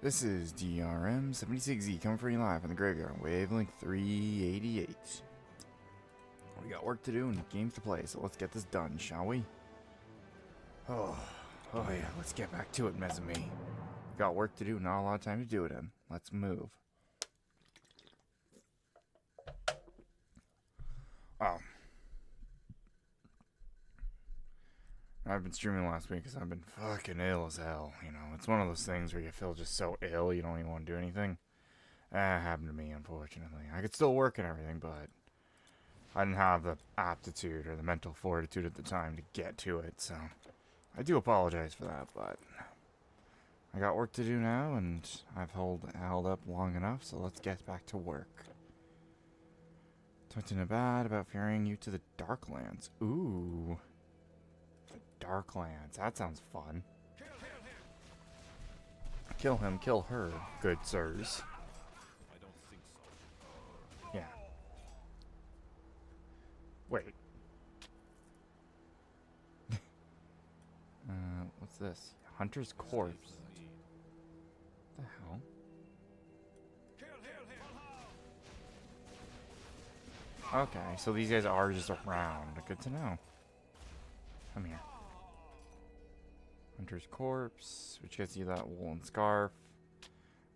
This is DRM76Z coming for you live on the Graveyard Wavelength 388. We got work to do and games to play, so let's get this done, shall we? Oh yeah, let's get back to it, Mesame. Got work to do, not a lot of time to do it in. Let's move. Oh. I've been streaming last week because I've been fucking ill as hell, you know. It's one of those things where you feel just so ill you don't even want to do anything. That happened to me, unfortunately. I could still work and everything, but I didn't have the aptitude or the mental fortitude at the time to get to it, so I do apologize for that, but I got work to do now, and I've held up long enough, so let's get back to work. Talked to Nabad about ferrying you to the Darklands. Ooh. The Darklands. That sounds fun. Kill him, kill her, good sirs. I don't think so. Yeah. Wait. What's this? Hunter's corpse. What the hell? Okay, so these guys are just around. Good to know. Come here. Hunter's corpse, which gets you that woolen scarf.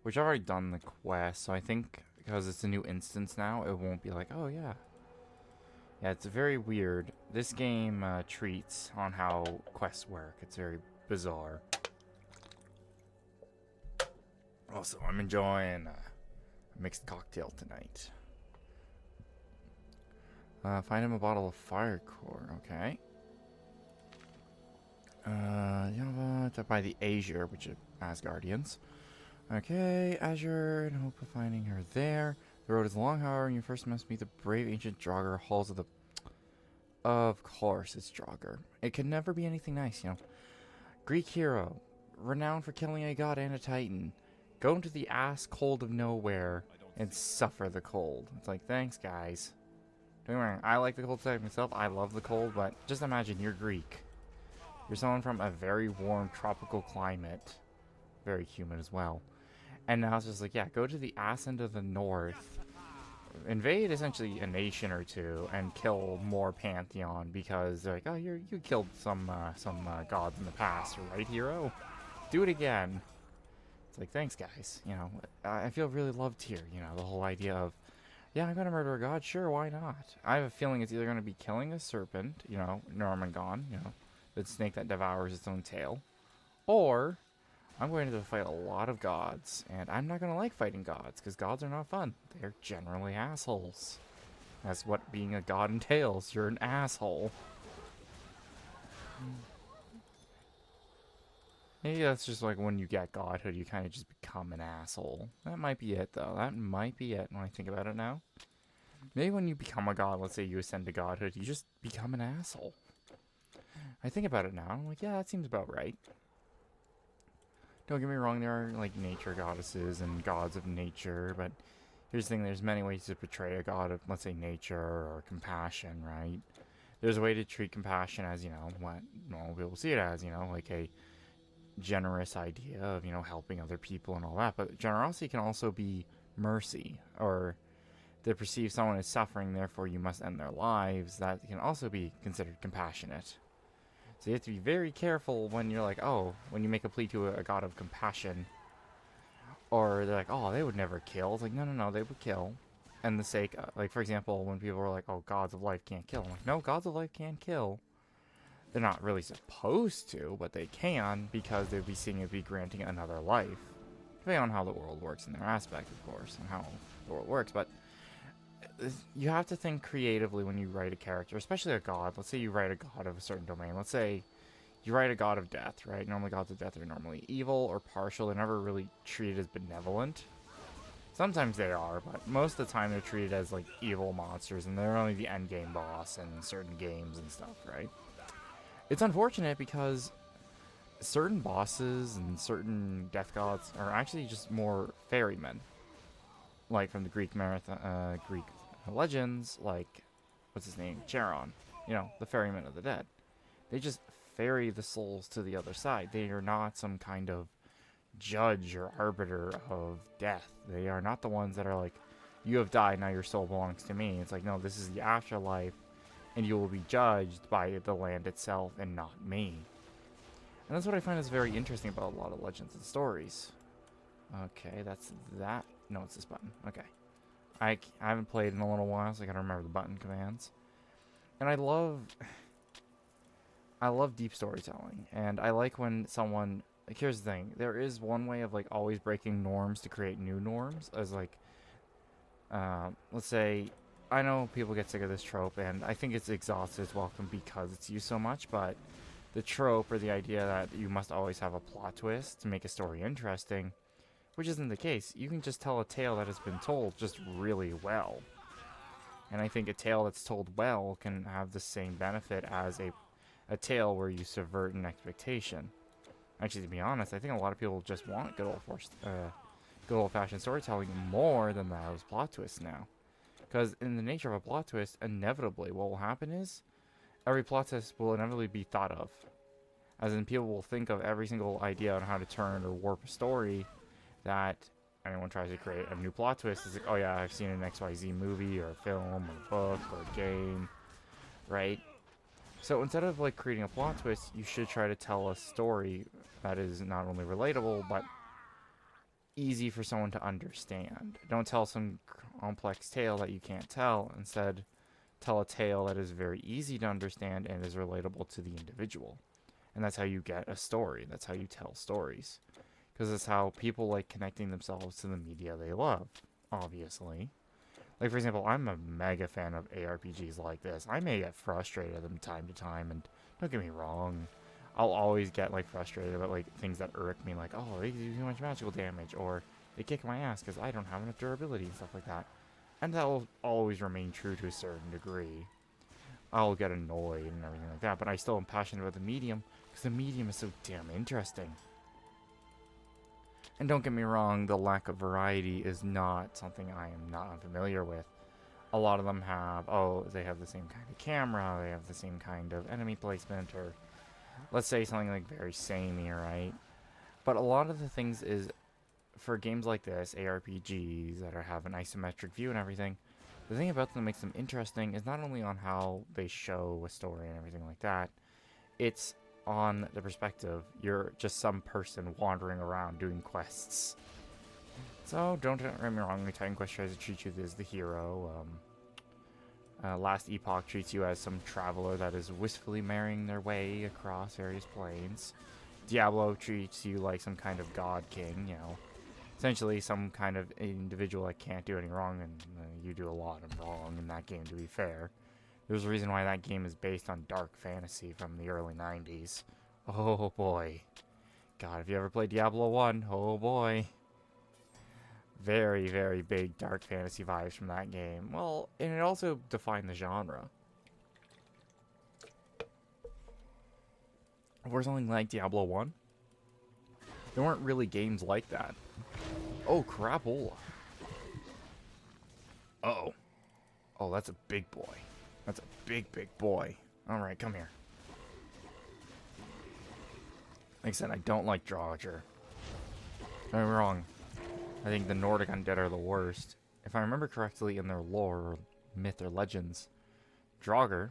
Which I've already done the quest, so I think because it's a new instance now, it won't be like, oh yeah. Yeah, it's very weird. This game treats on how quests work. It's very bizarre. Also, I'm enjoying a mixed cocktail tonight. Find him a bottle of fire core, okay. To buy the Azure, which is Asgardians. Okay, Azure, in hope of finding her there. The road is long, however, and you first must meet the brave ancient Draugr halls of the... Of course, it's Draugr. It can never be anything nice, you know. Greek hero, renowned for killing a god and a titan. Go into the ass cold of nowhere and suffer the cold. It's like, thanks, guys. Don't get me wrong, I like the cold side myself. I love the cold, but just imagine you're Greek. You're someone from a very warm tropical climate. Very humid as well. And now it's just like, yeah, go to the ass end of the north. Invade essentially a nation or two and kill more Pantheon because they're like, oh, you killed some gods in the past, right, hero? Do it again. It's like, thanks, guys. You know, I feel really loved here. You know, the whole idea of, yeah, I'm gonna murder a god. Sure, why not? I have a feeling it's either gonna be killing a serpent, you know, Normangon, you know, the snake that devours its own tail, or I'm going to fight a lot of gods, and I'm not going to like fighting gods, because gods are not fun. They're generally assholes. That's what being a god entails. You're an asshole. Maybe that's just like when you get godhood, you kind of just become an asshole. That might be it, though. That might be it when I think about it now. Maybe when you become a god, let's say you ascend to godhood, you just become an asshole. I think about it now, I'm like, yeah, that seems about right. Don't get me wrong, there are like nature goddesses and gods of nature, but here's the thing, there's many ways to portray a god of, let's say, nature or compassion, right? There's a way to treat compassion as, you know, what normal people see it as, you know, like a generous idea of, you know, helping other people and all that, but generosity can also be mercy, or they perceive someone as suffering, therefore you must end their lives. That can also be considered compassionate. So you have to be very careful when you're like, oh, when you make a plea to a god of compassion. Or they're like, oh, they would never kill. It's like, no, they would kill. And the sake, like, for example, when people are like, oh, gods of life can't kill. I'm like, no, gods of life can kill. They're not really supposed to, but they can, because they'd be seeing it be granting another life. Depending on how the world works in their aspect, of course, and how the world works. But you have to think creatively when you write a character, especially a god. Let's say you write a god of a certain domain. Let's say you write a god of death, right? Normally gods of death are normally evil or partial. They're never really treated as benevolent. Sometimes they are, but most of the time they're treated as like evil monsters, and they're only the end game boss in certain games and stuff, right? It's unfortunate because certain bosses and certain death gods are actually just more ferrymen. Like from the Greek Greek legends, like, what's his name? Charon. You know, the ferryman of the dead. They just ferry the souls to the other side. They are not some kind of judge or arbiter of death. They are not the ones that are like, you have died, now your soul belongs to me. It's like, no, this is the afterlife, and you will be judged by the land itself and not me. And that's what I find is very interesting about a lot of legends and stories. Okay, that's that. No, it's this button. Okay. I haven't played in a little while, so I gotta remember the button commands. And I love deep storytelling, and I like when someone, like, here's the thing, there is one way of like always breaking norms to create new norms, as like, let's say, I know people get sick of this trope, and I think it's exhausted as welcome because it's used so much, but the trope or the idea that you must always have a plot twist to make a story interesting, which isn't the case. You can just tell a tale that has been told just really well. And I think a tale that's told well can have the same benefit as a tale where you subvert an expectation. Actually, to be honest, I think a lot of people just want good old-fashioned storytelling more than those plot twists now. Because in the nature of a plot twist, inevitably what will happen is every plot twist will inevitably be thought of. As in, people will think of every single idea on how to turn or warp a story that anyone tries to create a new plot twist. Is like, oh yeah, I've seen an XYZ movie or a film or a book or a game, right? So instead of like creating a plot twist, you should try to tell a story that is not only relatable, but easy for someone to understand. Don't tell some complex tale that you can't tell. Instead, tell a tale that is very easy to understand and is relatable to the individual. And that's how you get a story. That's how you tell stories. Because it's how people like connecting themselves to the media they love, obviously. Like, for example, I'm a mega fan of ARPGs like this. I may get frustrated at them time to time, and don't get me wrong, I'll always get like frustrated about like things that irk me, like, oh, they do too much magical damage, or they kick my ass because I don't have enough durability and stuff like that. And that will always remain true to a certain degree. I'll get annoyed and everything like that, but I still am passionate about the medium because the medium is so damn interesting. And don't get me wrong, the lack of variety is not something I am not unfamiliar with. A lot of them have, oh, they have the same kind of camera, they have the same kind of enemy placement, or let's say something like very samey, right? But a lot of the things is, for games like this, ARPGs that have an isometric view and everything, the thing about them that makes them interesting is not only on how they show a story and everything like that, it's on the perspective. You're just some person wandering around doing quests. So don't get me wrong, Titan Quest tries to treat you as the hero. Last Epoch treats you as some traveler that is wistfully marrying their way across various planes. Diablo treats you like some kind of god king, you know. Essentially some kind of individual that can't do any wrong, and you do a lot of wrong in that game, to be fair. There's a reason why that game is based on dark fantasy from the early 90s. Oh boy. God, if you ever played Diablo 1, oh boy. Very, very big dark fantasy vibes from that game. Well, and it also defined the genre. For something like Diablo 1, there weren't really games like that. Oh, crapola. Uh-oh. Oh, that's a big boy. That's a big, big boy. Alright, come here. Like I said, I don't like Draugr. Don't get me wrong. I think the Nordic undead are the worst. If I remember correctly in their lore, or myth, or legends, Draugr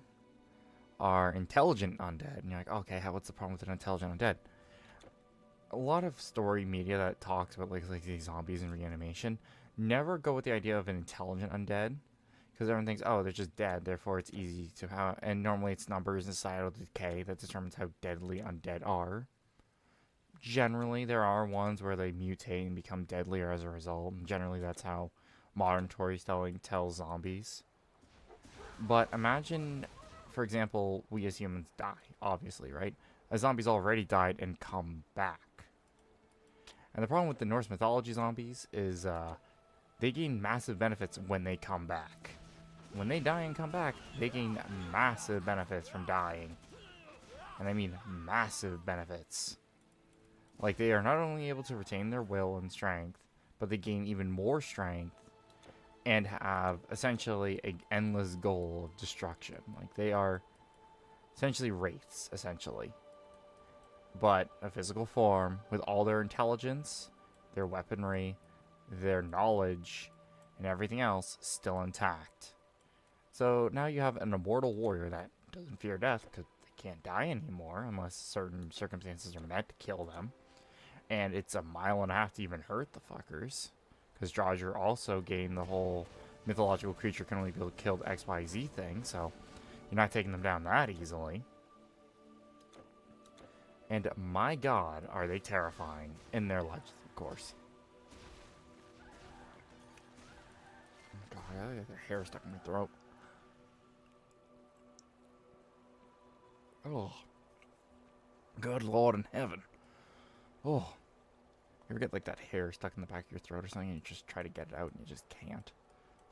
are intelligent undead. And you're like, okay, what's the problem with an intelligent undead? A lot of story media that talks about like these zombies and reanimation never go with the idea of an intelligent undead. Because everyone thinks, oh, they're just dead, therefore it's easy to have. And normally it's numbers and societal decay that determines how deadly undead are. Generally, there are ones where they mutate and become deadlier as a result. And generally, that's how modern storytelling tells zombies. But imagine, for example, we as humans die, obviously, right? A zombie's already died and come back. And the problem with the Norse mythology zombies is they gain massive benefits when they come back. When they die and come back, they gain massive benefits from dying. And I mean massive benefits. Like, they are not only able to retain their will and strength, but they gain even more strength and have essentially an endless goal of destruction. Like, they are essentially wraiths, essentially. but a physical form with all their intelligence, their weaponry, their knowledge, and everything else still intact. So now you have an immortal warrior that doesn't fear death because they can't die anymore unless certain circumstances are met to kill them. And it's a mile and a half to even hurt the fuckers. Because Draugr also gained the whole mythological creature can only be able to kill the XYZ thing, so you're not taking them down that easily. And my god, are they terrifying in their legends, of course. God, I got their hair stuck in my throat. Oh. Good Lord in heaven. Oh. You ever get like that hair stuck in the back of your throat or something and you just try to get it out and you just can't?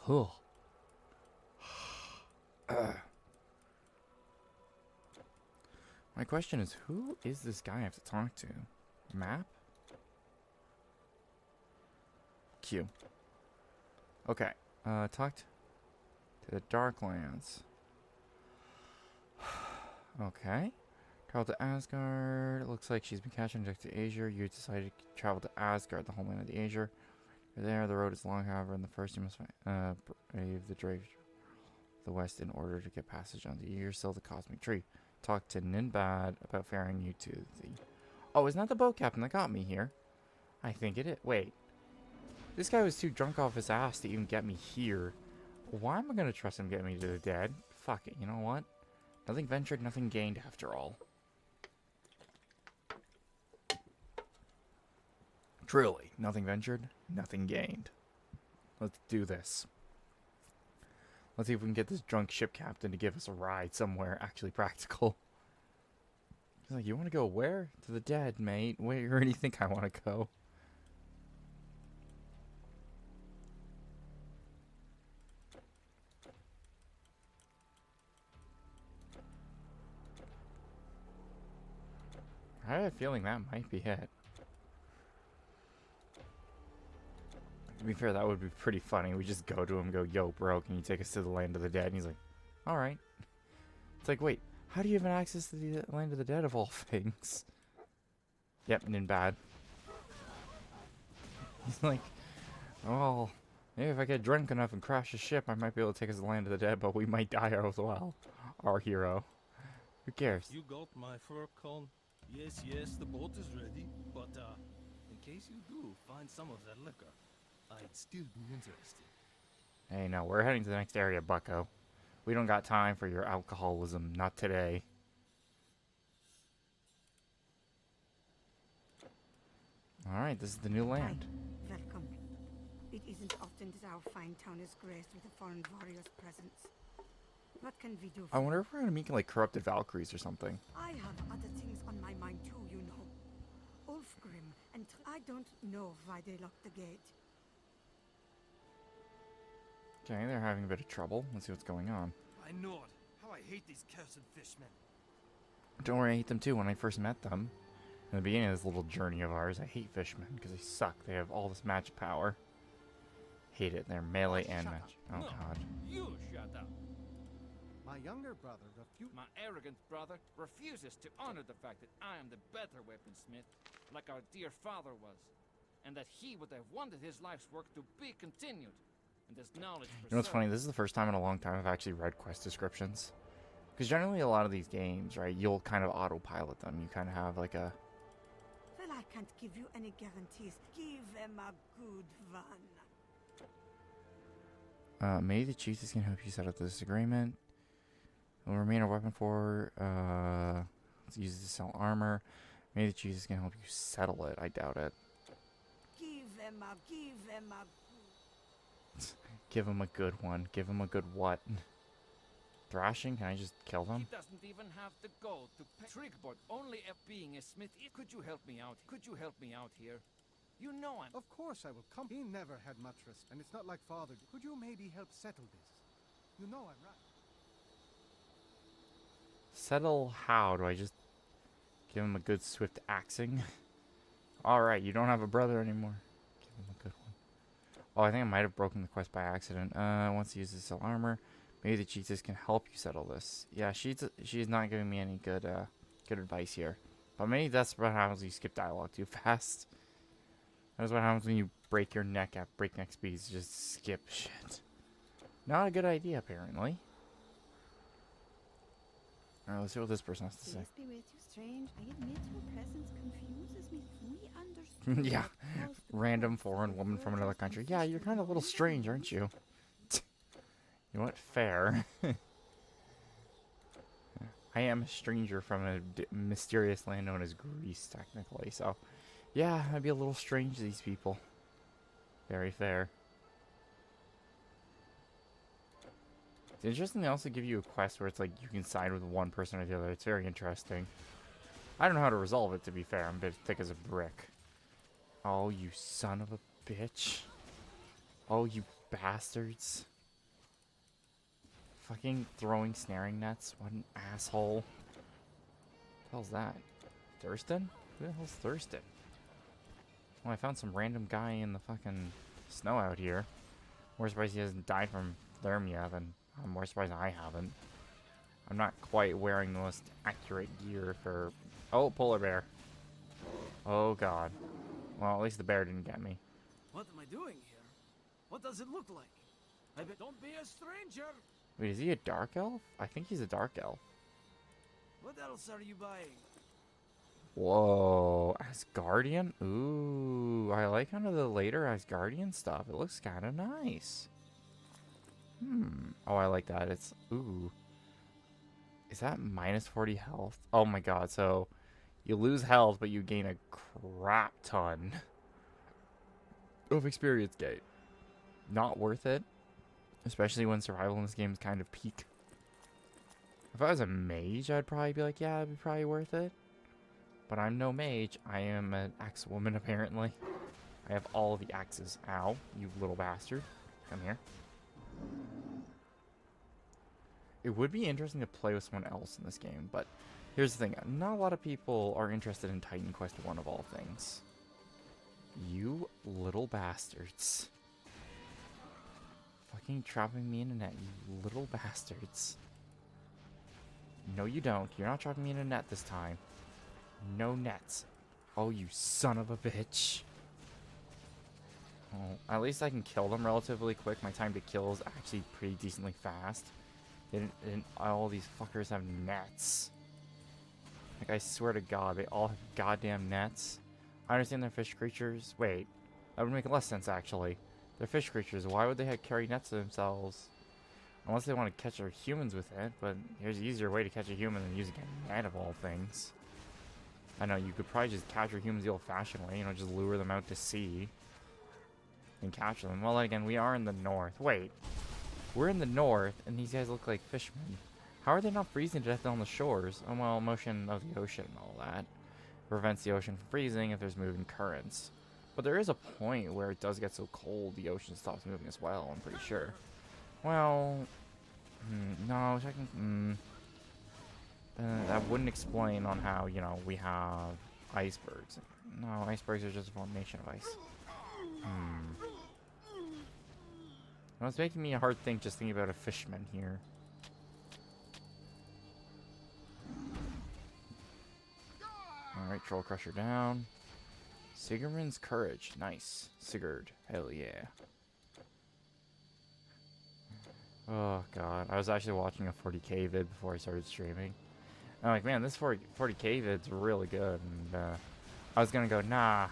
Oh. My question is, who is this guy I have to talk to? Map? Q. Okay. Talked to the Darklands. Okay. Travel to Asgard. It looks like she's been captured to Asia. You decided to travel to Asgard, the homeland of the Aesir. You're there. The road is long, however, and the first you must brave the Drake of the West in order to get passage on the Ymir, still the Cosmic Tree. Talk to Ninbad about ferrying you to the... Oh, isn't that the boat captain that got me here? I think it is. Wait. This guy was too drunk off his ass to even get me here. Why am I going to trust him to get me to the dead? Fuck it. You know what? Nothing ventured, nothing gained after all. Truly, nothing ventured, nothing gained. Let's do this. Let's see if we can get this drunk ship captain to give us a ride somewhere actually practical. He's like, you want to go where? To the dead, mate. Where do you think I want to go? I have a feeling that might be it. To be fair, that would be pretty funny. We just go to him and go, yo, bro, can you take us to the land of the dead? And he's like, alright. It's like, wait, how do you have access to the land of the dead of all things? Yep, Ninbad. He's like, oh, maybe if I get drunk enough and crash a ship, I might be able to take us to the land of the dead, but we might die as well. Our hero. Who cares? You got my fur cone? Yes, yes, the boat is ready. But, in case you do find some of that liquor, I'd still be interested. Hey, no, we're heading to the next area, bucko. We don't got time for your alcoholism. Not today. Alright, this is the new land. Hi, welcome. It isn't often that our fine town is graced with a foreign warrior's presence. What can we do for I wonder if we're gonna meet like corrupted Valkyries or something. I have other things on my mind too, you know. Ulfgrim, and I don't know why they locked the gate. Okay, they're having a bit of trouble. Let's see what's going on. I know it. How I hate these cursed fishmen. Don't worry, I hate them too when I first met them. In the beginning of this little journey of ours, I hate fishmen because they suck. They have all this magic power. Hate it. They're melee and Shut magic. up. Oh No, god. you shut up. My younger brother refused. My arrogant brother refuses to honor the fact that I am the better weaponsmith, like our dear father was, and that he would have wanted his life's work to be continued, and his knowledge You know what's funny? preserved. This is the first time in a long time I've actually read quest descriptions. Because generally a lot of these games, right, you'll kind of autopilot them. You kind of have like a... Well, I can't give you any guarantees. Give them a good one. Maybe the chiefs can help you set up this agreement. Will remain a weapon for, let's use it to sell armor. Maybe the chiefs can help you settle it. I doubt it. Give them a Give him a good one. Give him a good what? Thrashing? Can I just kill He them? doesn't even have the gold to pay. Trigbord, only being a smith. Could you help me out? Could you help me out here? You know I'm... Of course I will come. He never had much respect, and it's not like father. Could you maybe help settle this? You know I'm right. Settle how? Do I just give him a good swift axing? Alright, you don't have a brother anymore. Give him a good one. Oh, I think I might have broken the quest by accident. Once he uses sell armor, maybe the chiefess can help you settle this. Yeah, she's not giving me any good advice here. But maybe that's what happens when you skip dialogue too fast. That's what happens when you break your neck at breakneck speeds. Just skip shit. Not a good idea, apparently. Alright, let's see what this person has to say. Peace be with you, strange. I admit your presence confuses me. We understood. Yeah. that most Random reports foreign of woman from another murders country. and Yeah, you're kind of a little suspicions strange, aren't you? You know what? Fair. I am a stranger from a mysterious land known as Greece, technically. So, yeah, I'd be a little strange to these people. Very fair. It's interesting they also give you a quest where it's like you can side with one person or the other. It's very interesting. I don't know how to resolve it, to be fair. I'm a bit thick as a brick. Oh, you son of a bitch. Oh, you bastards. Fucking throwing snaring nets. What an asshole. What the hell's that? Thurston? Who the hell's Thurston? Well, I found some random guy in the fucking snow out here. More surprised he hasn't died from thermia than I'm more surprised I haven't. I'm not quite wearing the most accurate gear for... Oh, polar bear. Oh, God. Well, at least the bear didn't get me. What am I doing here? What does it look like? I bet. Don't be a stranger! Wait, is he a dark elf? I think he's a dark elf. What else are you buying? Whoa, Asgardian? Ooh, I like kind of the later Asgardian stuff. It looks kind of nice. Oh, I like that. It's, ooh. Is that minus 40 health? Oh my god, so you lose health, but you gain a crap ton of experience gate. Not worth it. Especially when survival in this game is kind of peak. If I was a mage, I'd probably be like, yeah, it'd be probably worth it. But I'm no mage. I am an axe woman, apparently. I have all the axes. Ow, you little bastard. Come here. It would be interesting to play with someone else in this game, but here's the thing. Not a lot of people are interested in Titan Quest 1 of all things. You little bastards. Fucking trapping me in a net, you little bastards. No, you don't. You're not trapping me in a net this time. No nets. Oh, you son of a bitch. Oh, at least I can kill them relatively quick. My time to kill is actually pretty decently fast. All these fuckers have nets. Like, I swear to God, they all have goddamn nets. I understand they're fish creatures. Wait, that would make less sense, actually. They're fish creatures. Why would they carry nets to themselves? Unless they want to catch our humans with it, but here's an easier way to catch a human than using a net of all things. I know, you could probably just capture humans the old-fashioned way, you know, just lure them out to sea and capture them. Well, then again, we are in the north. Wait, we're in the north, and these guys look like fishermen. How are they not freezing to death on the shores? Oh, well, motion of the ocean and all that prevents the ocean from freezing if there's moving currents. But there is a point where it does get so cold the ocean stops moving as well, I'm pretty sure. Well, no, checking, that wouldn't explain on how, you know, we have icebergs. No, icebergs are just a formation of ice. Well, it's making me a hard think just thinking about a fisherman here. Alright, Troll Crusher down. Sigurd's Courage. Nice. Sigurd. Hell yeah. Oh god. I was actually watching a 40k vid before I started streaming. I'm like, man, this 40k vid's really good. And I was gonna go, nah,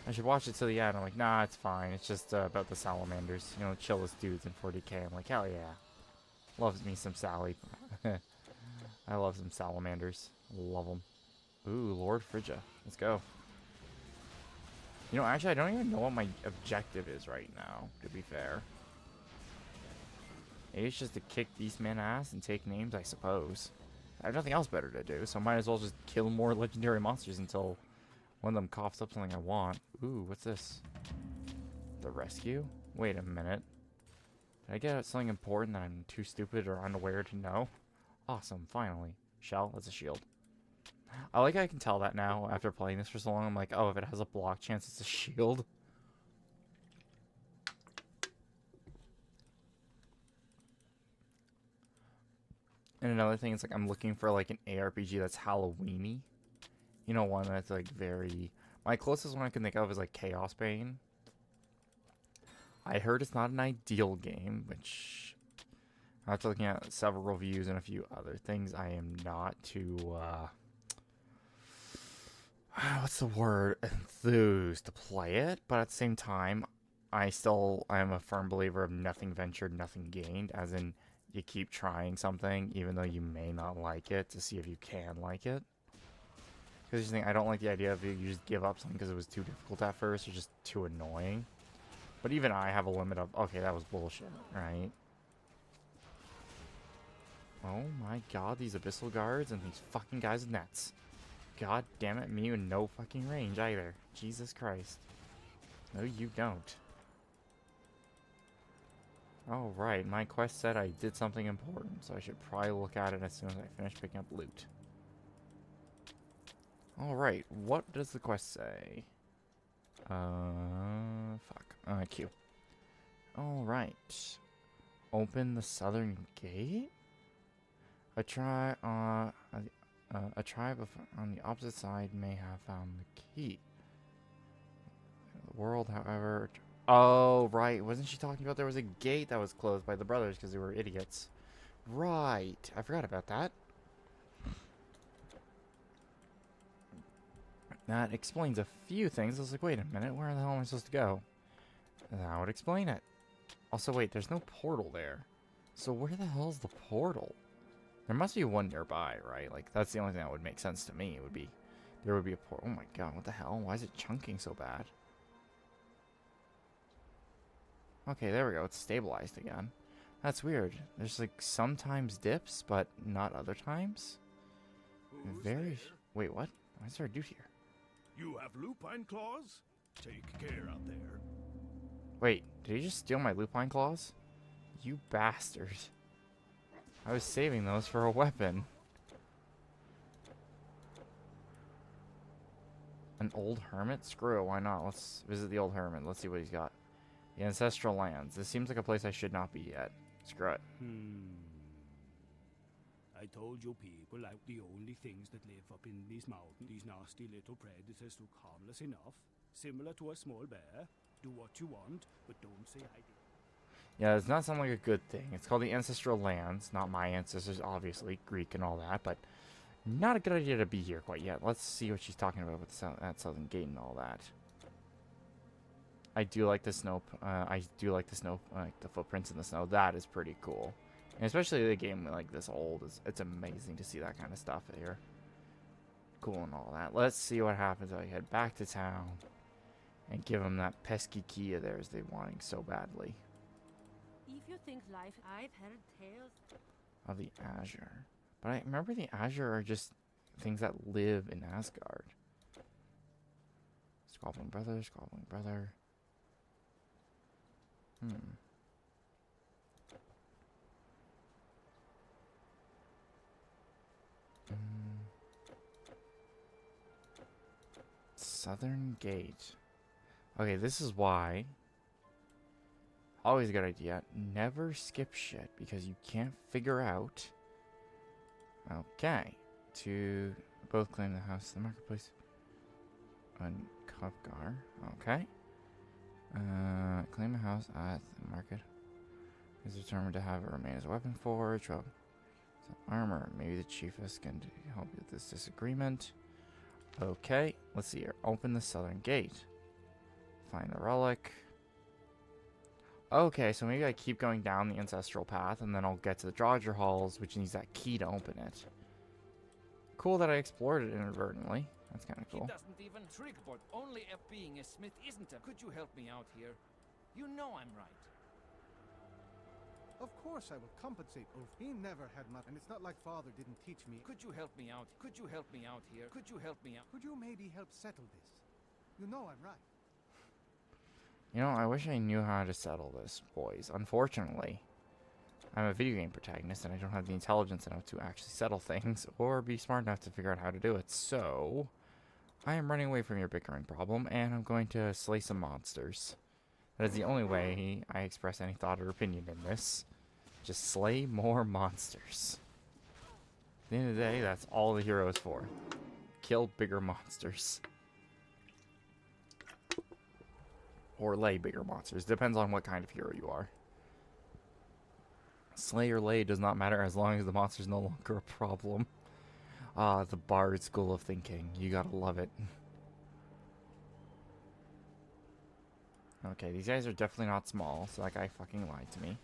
I should watch it till the end. I'm like, nah, it's fine. It's just about the salamanders. You know, chillest dudes in 40k. I'm like, hell yeah. Loves me some Sally. I love some salamanders. Love them. Ooh, Lord Phrygia. Let's go. You know, actually, I don't even know what my objective is right now, to be fair. Maybe it's just to kick Beastman ass and take names, I suppose. I have nothing else better to do, so I might as well just kill more legendary monsters until one of them coughs up something I want. Ooh, what's this? The rescue? Wait a minute. Did I get something important that I'm too stupid or unaware to know? Awesome, finally. Shell, that's a shield. I like I can tell that now after playing this for so long. I'm like, oh, if it has a block chance, it's a shield. And another thing is like I'm looking for like an ARPG that's Halloween-y. You know, one that's like very. My closest one I can think of is like Chaos Bane. I heard it's not an ideal game, which after looking at several reviews and a few other things, I am not too what's the word, enthused to play it. But at the same time, I am a firm believer of nothing ventured, nothing gained, as in you keep trying something even though you may not like it to see if you can like it. Because I don't like the idea of you just give up something because it was too difficult at first or just too annoying. But even I have a limit of, okay, that was bullshit, right? Oh my god, these abyssal guards and these fucking guys with nets. God damn it, me with no fucking range either. Jesus Christ. No, you don't. Alright, my quest said I did something important, so I should probably look at it as soon as I finish picking up loot. Alright, what does the quest say? Fuck. Q. Alright. Open the southern gate? A tribe on the opposite side may have found the key. The world, however... Oh, right. Wasn't she talking about there was a gate that was closed by the brothers because they were idiots? Right. I forgot about that. That explains a few things. I was like, wait a minute. Where the hell am I supposed to go? That would explain it. Also, wait. There's no portal there. So where the hell's the portal? There must be one nearby, right? Like, that's the only thing that would make sense to me. It would be... There would be a portal. Oh my god, what the hell? Why is it chunking so bad? Okay, there we go. It's stabilized again. That's weird. There's like sometimes dips, but not other times. Very... Wait, what? Why is there a dude here? You have lupine claws? Take care out there. Wait, did he just steal my lupine claws? You bastard. I was saving those for a weapon. An old hermit? Screw it, why not? Let's visit the old hermit. Let's see what he's got. The ancestral lands. This seems like a place I should not be yet. Screw it. I told you people like the only things that live up in these mountains. These nasty little predators look harmless enough. Similar to a small bear. Do what you want, but don't say I did. Yeah, it's not sound like a good thing. It's called the ancestral lands. Not my ancestors, obviously. Greek and all that, but not a good idea to be here quite yet. Let's see what she's talking about with that southern gate and all that. I do like the snow. Like the footprints in the snow. That is pretty cool. And especially the game like this old, it's amazing to see that kind of stuff here. Cool and all that. Let's see what happens if I head back to town and give them that pesky key of theirs they wanting so badly. If you think life, I've heard tales. Of the Azure. But I remember the Azure are just things that live in Asgard. Squabbling brother, squabbling brother. Southern Gate. Okay, this is why. Always a good idea. Never skip shit because you can't figure out. Okay. To both claim the house, the marketplace, and Kovgar. Okay. Claim a house at the market. Is determined to have it remain as a weapon forge. Well, some armor. Maybe the chiefess can help you with this disagreement. Okay, let's see here. Open the southern gate. Find the relic. Okay, so maybe I keep going down the ancestral path, and then I'll get to the Draugr Halls, which needs that key to open it. Cool that I explored it inadvertently. That's kind of cool. He doesn't even trick, but only a being a smith isn't a... Could you help me out here? You know I'm right. Of course I will compensate Ulf. He never had much, and it's not like father didn't teach me. Could you help me out? Could you help me out here? Could you help me out? Could you maybe help settle this? You know I'm right. You know, I wish I knew how to settle this, boys. Unfortunately, I'm a video game protagonist, and I don't have the intelligence enough to actually settle things, or be smart enough to figure out how to do it. So, I am running away from your bickering problem, and I'm going to slay some monsters. That is the only way I express any thought or opinion in this. Just slay more monsters. At the end of the day, that's all the hero is for. kill bigger monsters. Or lay bigger monsters. Depends on what kind of hero you are. Slay or lay does not matter as long as the monster's no longer a problem. Ah, the Bard school of thinking. You gotta love it. Okay, these guys are definitely not small, so that guy fucking lied to me.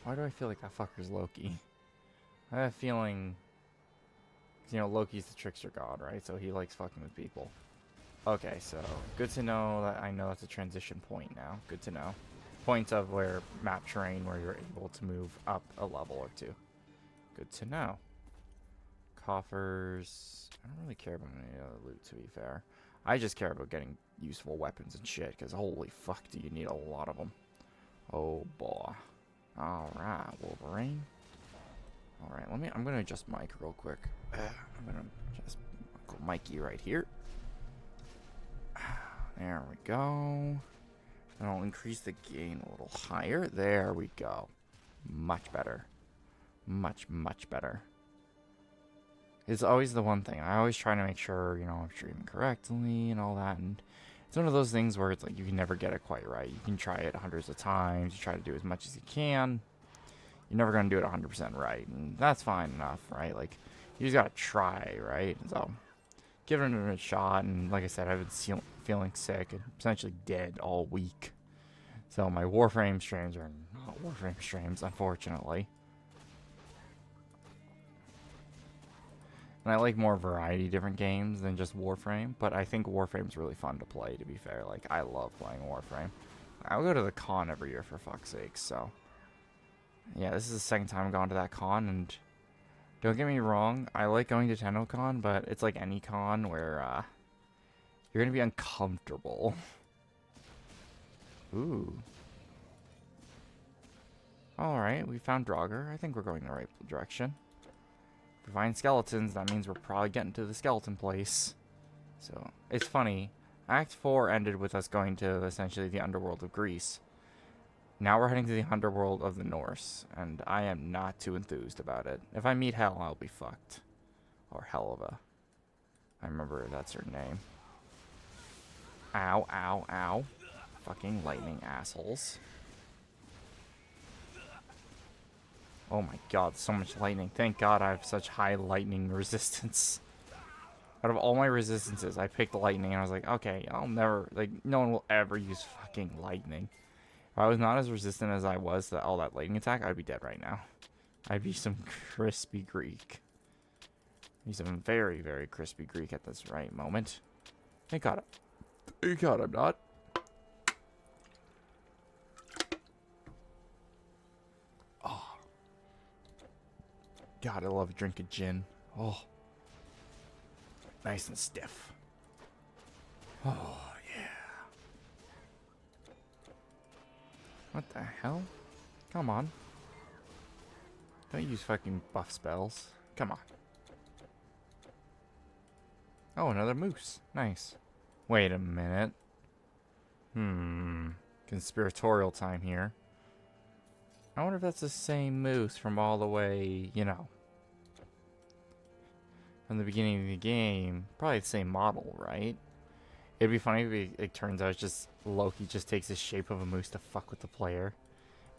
Why do I feel like that fucker's Loki? I have a feeling... You know, Loki's the trickster god, right? So he likes fucking with people. Okay, so good to know that I know that's a transition point now. Good to know. Points of where map terrain where you're able to move up a level or two. Good to know. Coffers. I don't really care about any other loot, to be fair. I just care about getting useful weapons and shit, because holy fuck do you need a lot of them. Oh boy. Alright, Wolverine. Alright, I'm gonna adjust mic real quick. I'm gonna adjust Uncle Mikey right here. There we go. And I'll increase the gain a little higher. There we go. Much better. Much, much better. It's always the one thing. I always try to make sure, you know, I'm streaming correctly and all that. And it's one of those things where it's like you can never get it quite right. You can try it hundreds of times. You try to do as much as you can. You're never going to do it 100% right. And that's fine enough, right? Like, you just got to try, right? So, give it a shot. And like I said, I've been feeling sick and essentially dead all week. So my Warframe streams are not Warframe streams, unfortunately. And I like more variety different games than just Warframe, but I think Warframe's really fun to play, to be fair. Like, I love playing Warframe. I'll go to the con every year, for fuck's sake, so... Yeah, this is the second time I've gone to that con, and... Don't get me wrong, I like going to TennoCon, but it's like any con where, you're gonna be uncomfortable. Ooh. Alright, we found Draugr. I think we're going the right direction. If we find skeletons, that means we're probably getting to the skeleton place. So, it's funny. Act 4 ended with us going to, essentially, the underworld of Greece. Now we're heading to the underworld of the Norse, and I am not too enthused about it. If I meet Hel, I'll be fucked. Or Helva. I remember that's her name. Ow, ow, ow. Fucking lightning assholes. Oh my god, so much lightning. Thank god I have such high lightning resistance. Out of all my resistances, I picked lightning and I was like, okay, I'll never, like, no one will ever use fucking lightning. If I was not as resistant as I was to all that lightning attack, I'd be dead right now. I'd be some crispy Greek. Be some very, very crispy Greek at this right moment. Thank god. Thank god I'm not. Oh. God, I love a drink of gin. Oh. Nice and stiff. Oh, yeah. What the hell? Come on. Don't use fucking buff spells. Come on. Oh, another moose. Nice. Wait a minute. Conspiratorial time here. I wonder if that's the same moose from all the way, you know, from the beginning of the game. Probably the same model, right? It'd be funny if it turns out it's just Loki just takes the shape of a moose to fuck with the player.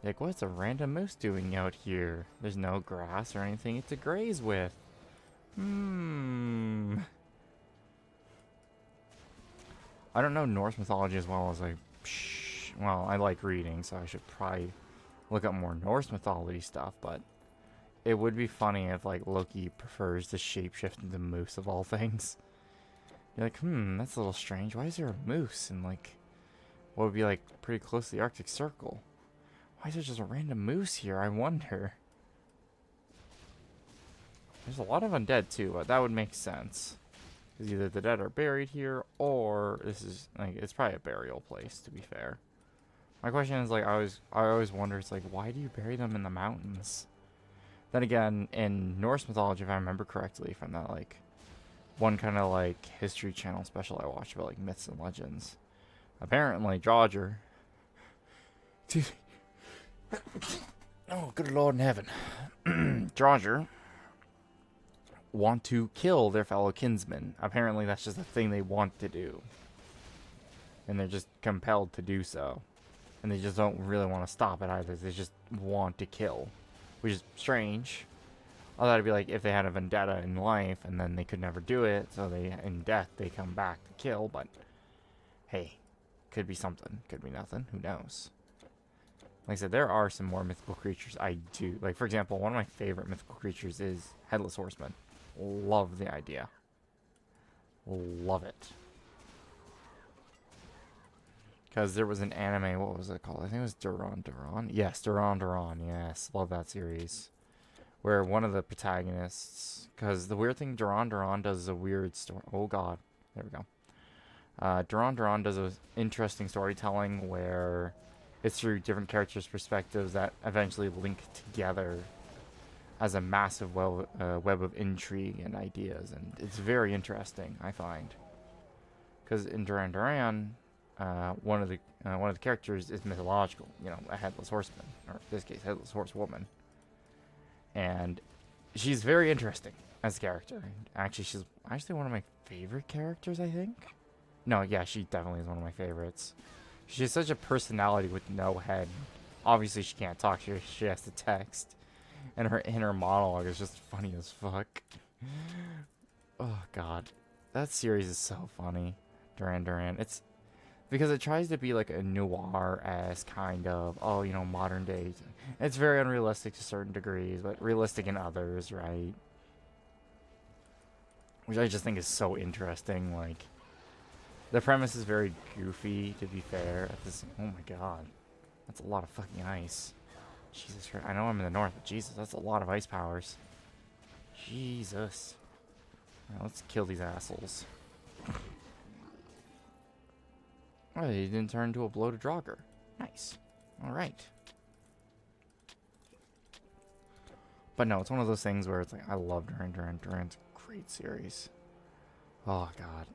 Like, what's a random moose doing out here? There's no grass or anything to graze with. I don't know Norse mythology as well as well, I like reading, so I should probably look up more Norse mythology stuff, but it would be funny if, like, Loki prefers to shapeshift into moose of all things. You're like, that's a little strange. Why is there a moose in, like, what would be, like, pretty close to the Arctic Circle? Why is there just a random moose here? I wonder. There's a lot of undead, too, but that would make sense. Because either the dead are buried here, or this is, like, it's probably a burial place, to be fair. My question is, like, I always wonder, it's like, why do you bury them in the mountains? Then again, in Norse mythology, if I remember correctly, from that, like, one kind of, like, History Channel special I watched about, like, myths and legends, apparently, Draugr... Oh, good Lord in heaven. Draugr want to kill their fellow kinsmen. Apparently that's just a thing they want to do. And they're just compelled to do so. And they just don't really want to stop it either. They just want to kill. Which is strange. Although it'd be like if they had a vendetta in life and then they could never do it, so they in death they come back to kill, but hey, could be something, could be nothing, who knows. Like I said, there are some more mythical creatures I do. Like, for example, one of my favorite mythical creatures is Headless Horseman. Love the idea. Love it. Because there was an anime, what was it called? I think it was Duran Duran. Yes, Duran Duran, yes. Love that series. Where one of the protagonists... Because the weird thing Duran Duran does is a weird story. Oh god, there we go. Duran Duran does an interesting storytelling where it's through different characters' perspectives that eventually link together as a massive web of intrigue and ideas. And it's very interesting, I find. Because in Duran Duran... one of the characters is mythological, you know, a headless horseman, or in this case, headless horsewoman, and she's very interesting as a character. Actually, she's one of my favorite characters, I think. No, yeah, she definitely is one of my favorites. She has such a personality with no head. Obviously, she can't talk; she has to text, and her inner monologue is just funny as fuck. Oh god, that series is so funny. Duran Duran, it's. Because it tries to be like a noir-esque kind of, oh, you know, modern day. It's very unrealistic to certain degrees, but realistic in others, right? Which I just think is so interesting. Like, the premise is very goofy, to be fair. Oh my god. That's a lot of fucking ice. Jesus Christ. I know I'm in the north, but Jesus, that's a lot of ice powers. Jesus. Alright, let's kill these assholes. Oh, he didn't turn into a bloated Draugr. Nice. Alright. But no, it's one of those things where it's like, I love Duran's a great series. Oh, God.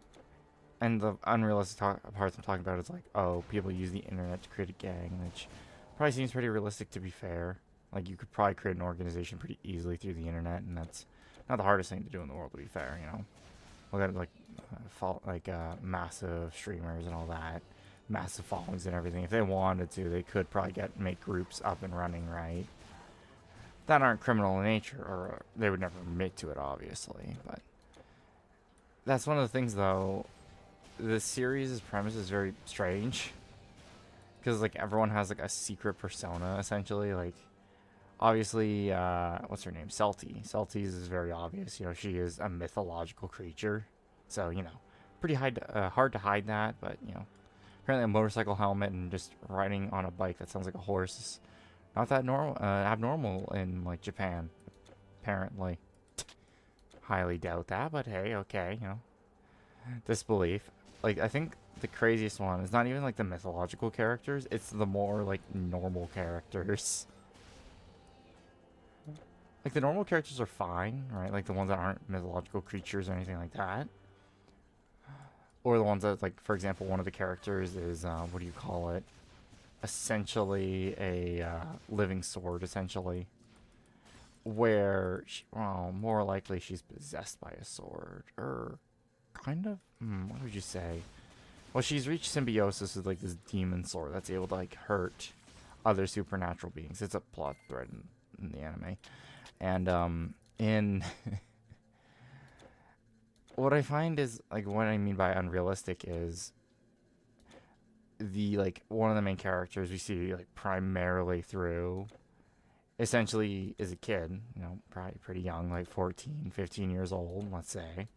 And the unrealistic parts I'm talking about is like, oh, people use the internet to create a gang, which probably seems pretty realistic to be fair. Like, you could probably create an organization pretty easily through the internet, and that's not the hardest thing to do in the world, to be fair, you know? Look at, like, massive streamers and all that. Massive followings and everything. If they wanted to, they could probably make groups up and running, right? That aren't criminal in nature, or they would never admit to it, obviously. But that's one of the things, though. The series' premise is very strange. Because, like, everyone has, like, a secret persona, essentially. Like, obviously, what's her name? Celti. Celti's is very obvious. You know, she is a mythological creature. So, you know, pretty hard to hide that, but, you know. Apparently a motorcycle helmet and just riding on a bike that sounds like a horse is not that abnormal in, like, Japan. Apparently. Highly doubt that, but hey, okay, you know. Disbelief. Like, I think the craziest one is not even, like, the mythological characters. It's the more, like, normal characters. Like, the normal characters are fine, right? Like, the ones that aren't mythological creatures or anything like that. Or the ones that, like, for example, one of the characters is, what do you call it? Essentially a living sword, essentially. Where, well, more likely she's possessed by a sword. Or, kind of? What would you say? Well, she's reached symbiosis with, like, this demon sword that's able to, like, hurt other supernatural beings. It's a plot thread in the anime. And, in... What I find is, like, what I mean by unrealistic is like, one of the main characters we see, like, primarily through, essentially is a kid, you know, probably pretty young, like 14, 15 years old, let's say.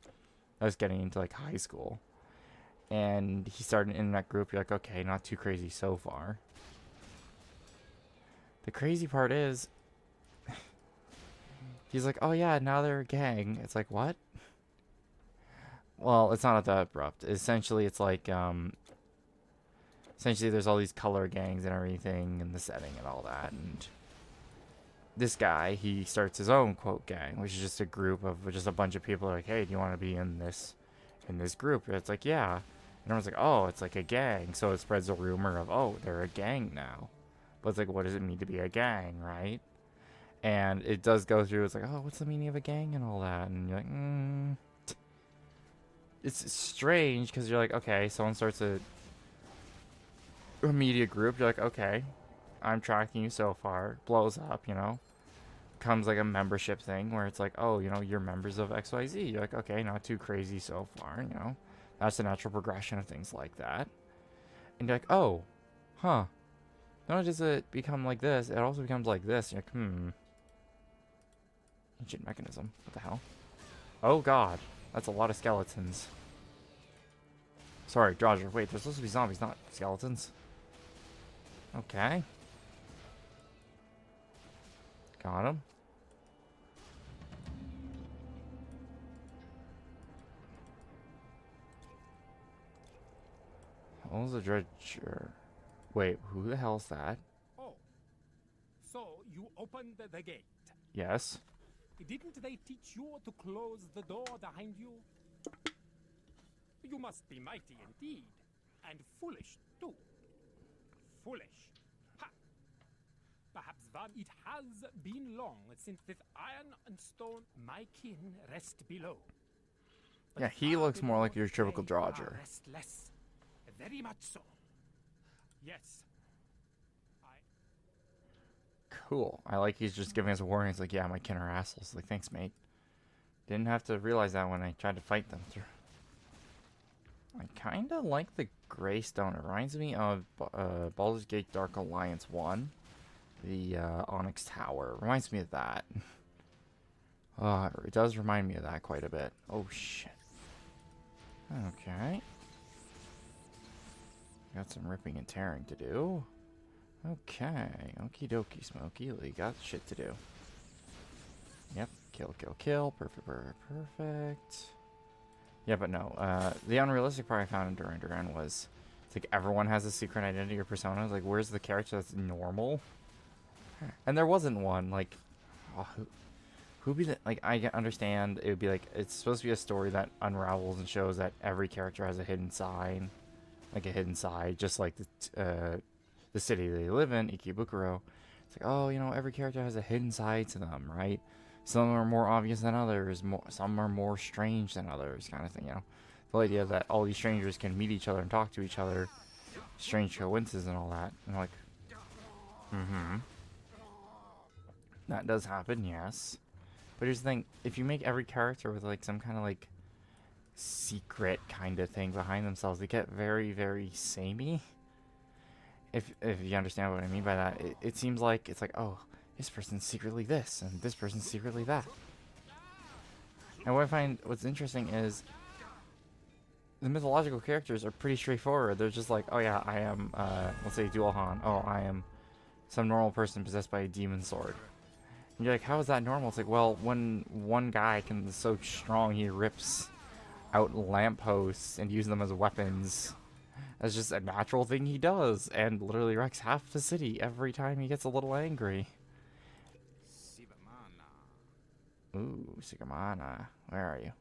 I was getting into, like, high school. And he started an internet group. You're like, okay, not too crazy so far. The crazy part is, he's like, oh yeah, now they're a gang. It's like, what? Well, it's not that abrupt. Essentially, it's like, essentially there's all these color gangs and everything in the setting and all that. And this guy, he starts his own, quote, gang, which is just a group of just a bunch of people like, hey, do you want to be in this group? And it's like, yeah. And everyone's like, oh, it's like a gang. So it spreads a rumor of, oh, they're a gang now. But it's like, what does it mean to be a gang, right? And it does go through, it's like, oh, what's the meaning of a gang and all that? And you're like, It's strange because you're like, okay, someone starts a media group. You're like, okay, I'm tracking you so far. Blows up, you know. Comes like a membership thing where it's like, oh, you know, you're members of XYZ. You're like, okay, not too crazy so far, you know. That's the natural progression of things like that. And you're like, oh, huh. Not only does it become like this, it also becomes like this. You're like, Ancient mechanism. What the hell? Oh god. That's a lot of skeletons. Sorry, Dodger. Wait, there's supposed to be zombies, not skeletons. Okay. Got him. What was the dredger? Wait, who the hell's that? Oh, so you opened the gate. Yes. Didn't they teach you to close the door behind you? You must be mighty indeed. And foolish, too. Foolish. Ha! Perhaps one. It has been long since with iron and stone my kin rest below. But Yeah, he far looks more like below your typical they are Dodger. restless. Very much so. Yes. Cool. I like he's just giving us a warning. He's like, yeah, my kin are assholes. Like, thanks, mate. Didn't have to realize that when I tried to fight them through. I kind of like the gray stone. It reminds me of Baldur's Gate Dark Alliance 1. The Onyx Tower. Reminds me of that. It does remind me of that quite a bit. Oh, shit. Okay. Got some ripping and tearing to do. Okay, okie dokie, Smokey. You got shit to do. Yep, kill, kill, kill. Perfect, perfect, perfect. Yeah, but no. The unrealistic part I found in Duran Duran was, it's like everyone has a secret identity or persona. It's like, where's the character that's normal? And there wasn't one. Like, oh, who'd be the, like, I understand it would be like, it's supposed to be a story that unravels and shows that every character has a hidden side. Like a hidden side, just like the city they live in, Ikebukuro. It's like, oh, you know, every character has a hidden side to them, right? Some are more obvious than others, some are more strange than others, kind of thing, you know? The idea that all these strangers can meet each other and talk to each other, strange coincidences and all that. And I'm like, that does happen, yes. But here's the thing, if you make every character with, like, some kind of, like, secret kind of thing behind themselves, they get very, very samey. If you understand what I mean by that, it seems like it's like, oh, this person's secretly this and this person's secretly that. And what I find what's interesting is the mythological characters are pretty straightforward. They're just like, oh yeah, I am let's say Dualhan. Oh, I am some normal person possessed by a demon sword. And you're like, how is that normal? It's like, well, when one guy can so strong he rips out lampposts and uses them as weapons. That's just a natural thing he does, and literally wrecks half the city every time he gets a little angry. Ooh, Sigamana. Where are you?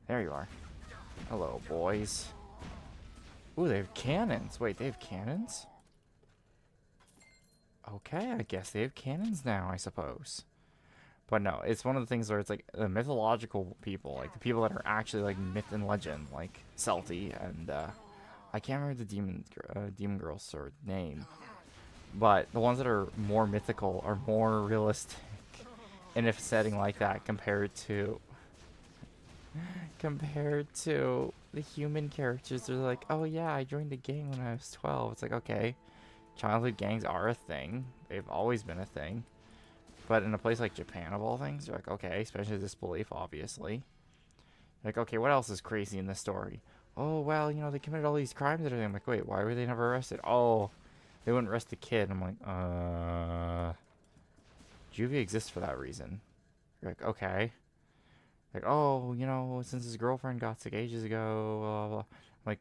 There you are. Hello, boys. Ooh, they have cannons. Wait, they have cannons? Okay, I guess they have cannons now, I suppose. But no, it's one of the things where it's like the mythological people, like the people that are actually like myth and legend, like Celti and I can't remember the demon girl's sword name, but the ones that are more mythical are more realistic in a setting like that compared to the human characters. They're like, oh yeah, I joined a gang when I was 12. It's like, okay, childhood gangs are a thing. They've always been a thing. But in a place like Japan, of all things, you're like, okay, especially disbelief, obviously. Like, okay, what else is crazy in this story? Oh, well, you know, they committed all these crimes and everything. I'm like, wait, why were they never arrested? Oh, they wouldn't arrest the kid. I'm like, Juvie exists for that reason. You're like, okay. Like, oh, you know, since his girlfriend got sick ages ago, blah, blah, blah. I'm like,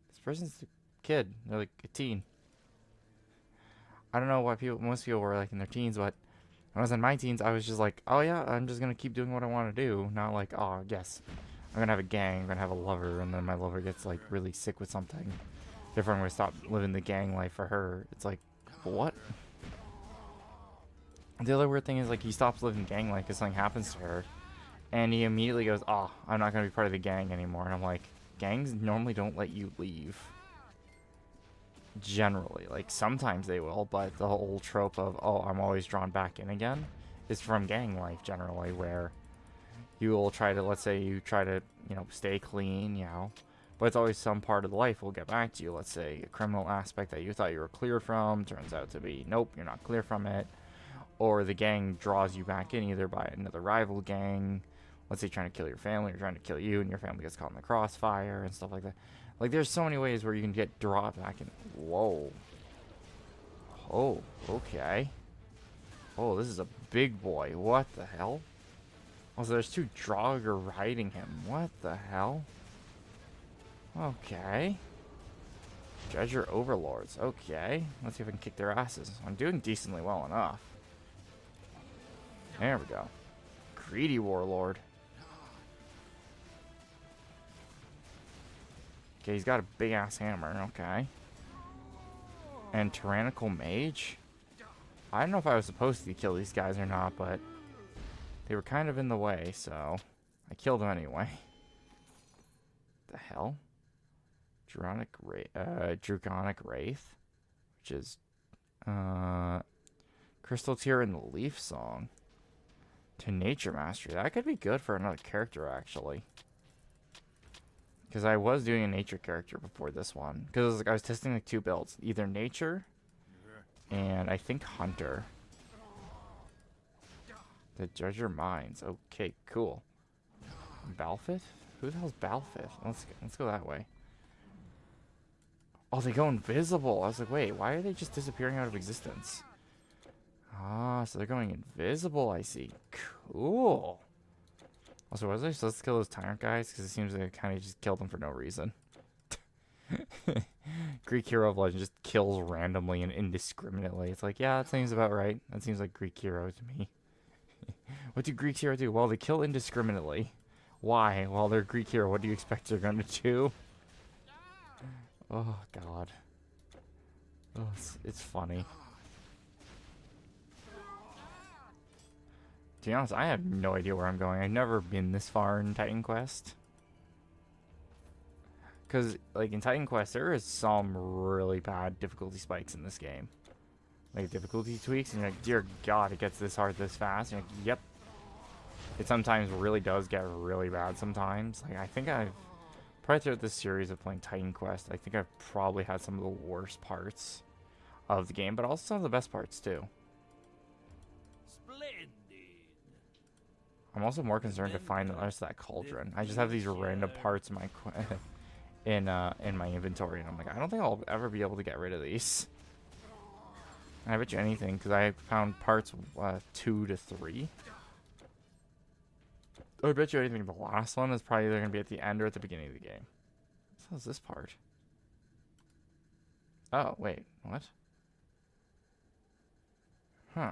this person's a kid. They're like a teen. I don't know why most people were like in their teens, but when I was in my teens, I was just like, oh yeah, I'm just going to keep doing what I want to do. Not like, oh, yes, I'm going to have a gang, I'm going to have a lover, and then my lover gets like really sick with something. Therefore, I'm going to stop living the gang life for her. It's like, what? The other weird thing is, like, he stops living gang life because something happens to her. And he immediately goes, oh, I'm not going to be part of the gang anymore. And I'm like, gangs normally don't let you leave. Generally. Like, sometimes they will, but the whole trope of, oh, I'm always drawn back in again is from gang life, generally, where you will try to, let's say you try to, you know, stay clean, you know, but it's always some part of the life will get back to you. Let's say a criminal aspect that you thought you were cleared from turns out to be, nope, you're not clear from it. Or the gang draws you back in either by another rival gang. Let's say trying to kill your family or trying to kill you and your family gets caught in the crossfire and stuff like that. Like, there's so many ways where you can get drawn back in. Whoa. Oh, okay. Oh, this is a big boy. What the hell? Oh, so there's 2 Draugr riding him. What the hell? Okay. Dredger overlords. Okay. Let's see if I can kick their asses. I'm doing decently well enough. There we go. Greedy warlord. Okay, he's got a big ass hammer. Okay. And tyrannical mage. I don't know if I was supposed to kill these guys or not, but they were kind of in the way, so I killed them anyway. The hell? Draconic Wraith, which is Crystal Tear in the Leaf Song. To Nature Mastery. That could be good for another character, actually. Because I was doing a nature character before this one. Because I was testing like 2 builds. Either nature and I think hunter. The Dredger Mines. Okay, cool. Balfith? Who the hell's Balfith? Let's go that way. Oh, they go invisible. I was like, wait, why are they just disappearing out of existence? Ah, so they're going invisible, I see. Cool. Also, was I supposed to kill those tyrant guys? Because it seems like I kind of just killed them for no reason. Greek hero of legend just kills randomly and indiscriminately. It's like, yeah, that seems about right. That seems like Greek hero to me. What do Greek hero do? Well, they kill indiscriminately. Why? Well, they're Greek hero. What do you expect they're going to do? Oh, God. Oh, it's funny. To be honest, I have no idea where I'm going. I've never been this far in Titan Quest. Because, like, in Titan Quest, there is some really bad difficulty spikes in this game. Like, difficulty tweaks, and you're like, dear God, it gets this hard this fast. And you're like, yep. It sometimes really does get really bad sometimes. Like, I think I've, probably throughout this series of playing Titan Quest, I think I've probably had some of the worst parts of the game, but also some of the best parts, too. Splendid. I'm also more concerned to find the rest of that cauldron. I just have these random parts in my in my inventory, and I'm like, I don't think I'll ever be able to get rid of these. And I bet you anything, because I found parts 2 to 3. I bet you anything the last one is probably either going to be at the end or at the beginning of the game. What is this part? Oh, wait, what? Huh.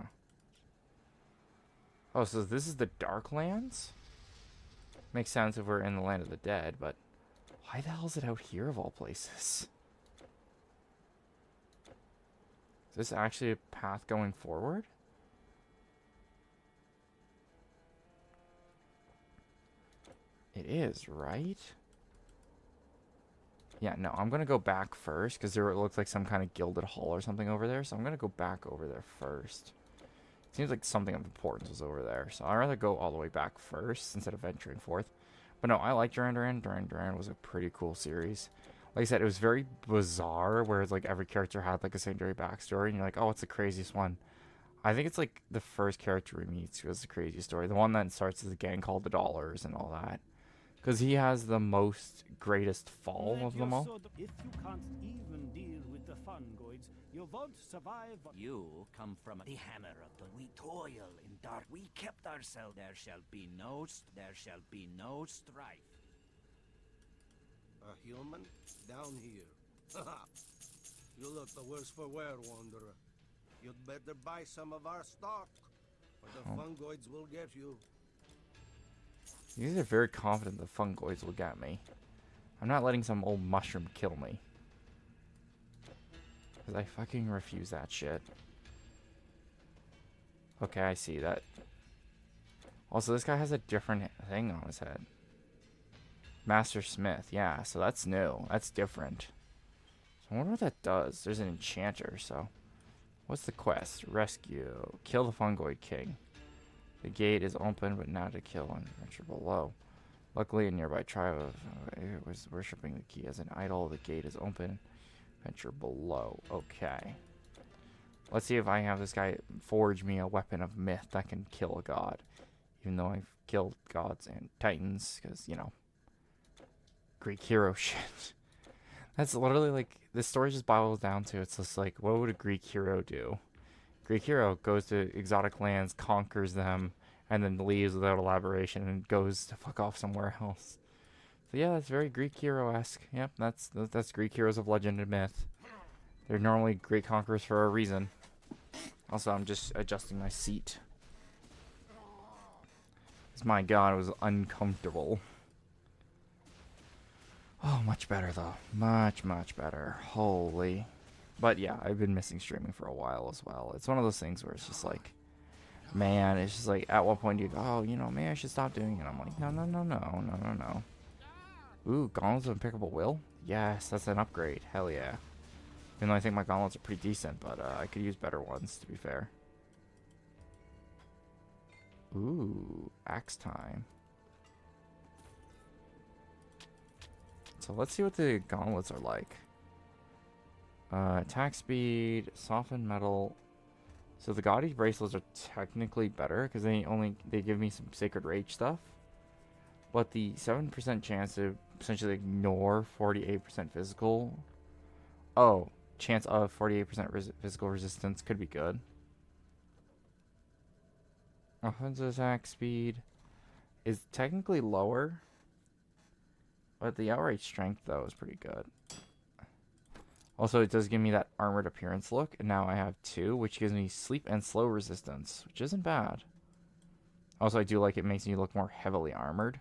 Oh, so this is the Darklands? Makes sense if we're in the land of the dead, but why the hell is it out here of all places? Is this actually a path going forward? It is, right? Yeah, no, I'm going to go back first, because there looks like some kind of gilded hall or something over there, so I'm going to go back over there first. Seems like something of importance was over there, so I'd rather go all the way back first instead of venturing forth. But no, I like Duran Duran. Duran Duran was a pretty cool series. Like I said, it was very bizarre, whereas like every character had like a secondary backstory, and you're like, oh, it's the craziest one. I think it's like the first character we meet who has the craziest story. The one that starts as a gang called the Dollars and all that. Because he has the most greatest fall of them all. If you can't even deal with the fungoids, you won't survive. You come from the hammer of the we toil in dark. We kept ourselves. There shall be no strife. A human? Down here. You look the worse for wear, Wanderer. You'd better buy some of our stock, or the fungoids will get you. You guys are very confident the fungoids will get me. I'm not letting some old mushroom kill me. Because I fucking refuse that shit. Okay, I see that. Also, this guy has a different thing on his head. Master Smith, yeah, so that's new. That's different. So I wonder what that does. There's an enchanter, so. What's the quest? Rescue. Kill the Fungoid King. The gate is open, but now to kill and venture below. Luckily, a nearby tribe was worshipping the key as an idol. The gate is open. Venture below. Okay. Let's see if I have this guy forge me a weapon of myth that can kill a god. Even though I've killed gods and titans, because, you know, Greek hero shit. That's literally like, this story just boils down to, it's just like, what would a Greek hero do? Greek hero goes to exotic lands, conquers them, and then leaves without elaboration and goes to fuck off somewhere else. So yeah, it's very Greek hero-esque. Yep, that's Greek heroes of legend and myth. They're normally great conquerors for a reason. Also, I'm just adjusting my seat. My god, it was uncomfortable. Oh, much better though. Much, much better. Holy. But yeah, I've been missing streaming for a while as well. It's one of those things where it's just like, man, it's just like, at one point you go, oh, you know, maybe I should stop doing it. I'm like, no, no, no, no, no, no, no. Ooh, Gauntlets of Impeccable Will? Yes, that's an upgrade. Hell yeah. Even though I think my gauntlets are pretty decent, but I could use better ones, to be fair. Ooh, axe time. So let's see what the gauntlets are like. Attack speed, softened metal. So the Gaudy bracelets are technically better because they give me some Sacred Rage stuff. But the 7% chance to essentially ignore 48% physical. Oh, chance of 48% physical resistance could be good. Offensive attack speed is technically lower, but the outright strength though is pretty good. Also, it does give me that armored appearance look, and now I have 2, which gives me sleep and slow resistance, which isn't bad. Also, I do like it makes me look more heavily armored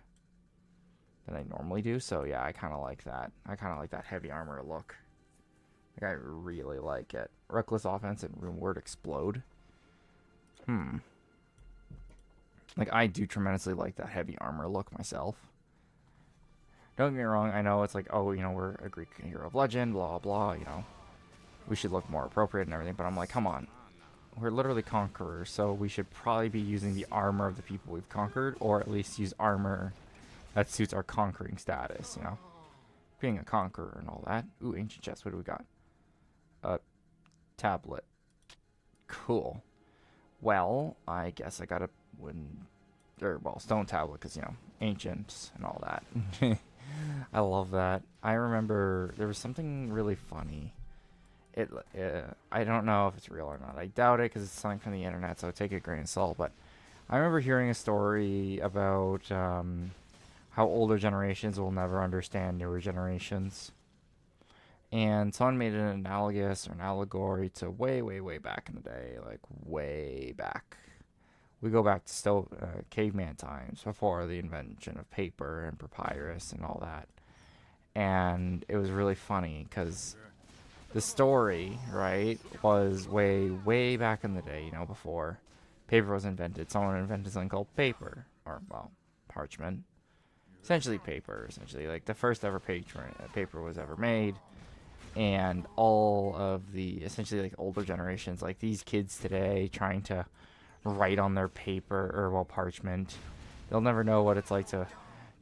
than I normally do, so yeah, I kind of like that. I kind of like that heavy armor look. Like, I really like it. Reckless offense and Rune Word Explode. Like, I do tremendously like that heavy armor look myself. Don't get me wrong, I know it's like, oh, you know, we're a Greek hero of legend, blah, blah, you know. We should look more appropriate and everything, but I'm like, come on. We're literally conquerors, so we should probably be using the armor of the people we've conquered, or at least use armor that suits our conquering status, you know. Being a conqueror and all that. Ooh, ancient chest, what do we got? A tablet. Cool. Well, I guess I gotta stone tablet, because, you know, ancients and all that. I love that. I remember there was something really funny. I don't know if it's real or not. I doubt it because it's something from the internet, so take it a grain of salt. But I remember hearing a story about how older generations will never understand newer generations. And someone made an analogous or an allegory to way, way, way back in the day. Like, way back. We go back to caveman times, before the invention of paper and papyrus and all that. And it was really funny because the story, right, was way, way back in the day, you know, before paper was invented. Someone invented something called paper, or, well, parchment. Essentially paper, essentially. Like, the first ever paper was ever made. And all of the, essentially, like, older generations, like these kids today trying to write on their paper, or, well, parchment. They'll never know what it's like to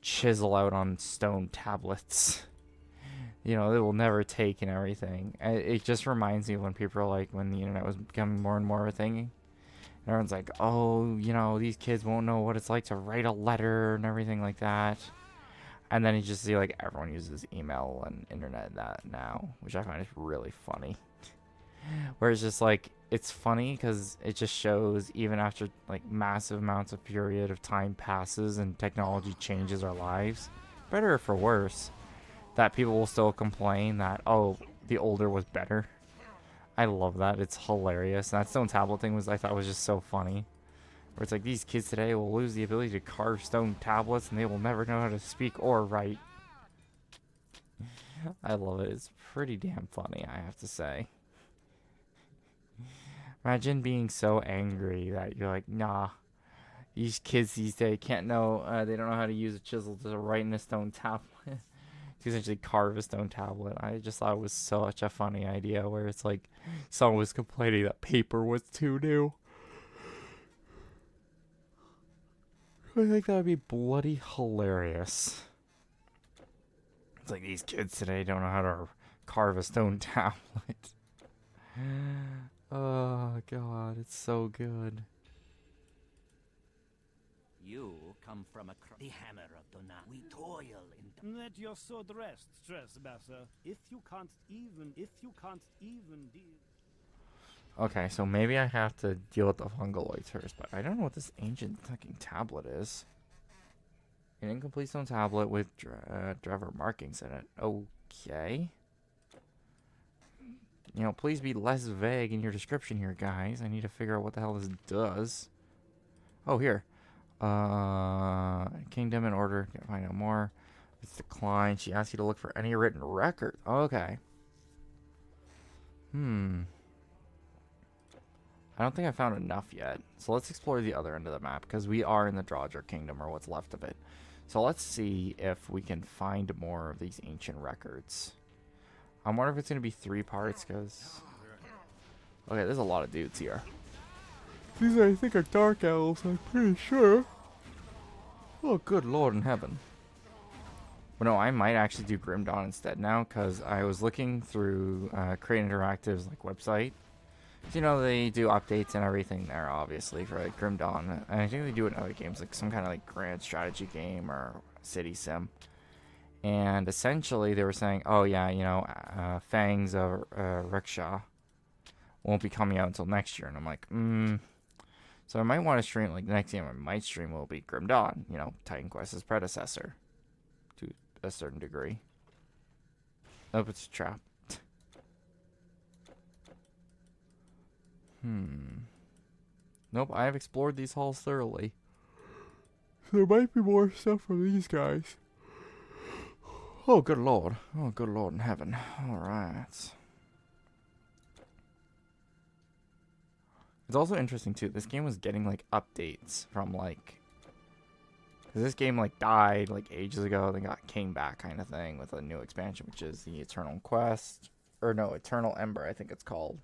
chisel out on stone tablets. You know, they will never take and everything. It just reminds me of when people are like, when the internet was becoming more and more of a thing. And everyone's like, oh, you know, these kids won't know what it's like to write a letter and everything like that. And then you just see, like, everyone uses email and internet that now, which I find is really funny. Where it's just like, it's funny because it just shows, even after like massive amounts of period of time passes and technology changes our lives, better or for worse, that people will still complain that, oh, the older was better. I love that. It's hilarious. And that stone tablet thing I thought was just so funny. Where it's like, these kids today will lose the ability to carve stone tablets and they will never know how to speak or write. I love it. It's pretty damn funny, I have to say. Imagine being so angry that you're like, nah, these kids these days can't know, they don't know how to use a chisel to write in a stone tablet. To essentially carve a stone tablet. I just thought it was such a funny idea where it's like someone was complaining that paper was too new. I think that would be bloody hilarious. It's like these kids today don't know how to carve a stone tablet. Oh god, it's so good. You come from the hammer of Dona. We toil in. Let your sword rest, trespasser. If you can't even deal. Okay, so maybe I have to deal with the fungaloids first, but I don't know what this ancient fucking tablet is. An incomplete stone tablet with driver markings in it. Okay. You know, please be less vague in your description here, guys. I need to figure out what the hell this does. Oh, here. Kingdom in order. Can't find out more. It's declined. She asks you to look for any written record. Okay. I don't think I found enough yet. So let's explore the other end of the map, because we are in the Draugr Kingdom, or what's left of it. So let's see if we can find more of these ancient records. I wonder if it's going to be 3 parts, because... Okay, there's a lot of dudes here. These, I think, are dark elves, I'm pretty sure. Oh, good lord in heaven. But no, I might actually do Grim Dawn instead now, because I was looking through Crate Interactive's like website. So, you know, they do updates and everything there, obviously, for like Grim Dawn. And I think they do it in other games, like some kind of like grand strategy game or city sim. And essentially, they were saying, oh yeah, you know, Fangs of Rickshaw won't be coming out until next year. And I'm like, So I might want to stream, like, the next game I might stream will be Grim Dawn, you know, Titan Quest's predecessor, to a certain degree. Oh, it's a trap. Nope, I have explored these halls thoroughly. So there might be more stuff from these guys. Oh, good lord. Oh, good lord in heaven. Alright. It's also interesting, too. This game was getting, like, updates from, like... Because this game, like, died, like, ages ago. Then came back kind of thing with a new expansion, which is the Eternal Quest. Or, no, Eternal Ember, I think it's called.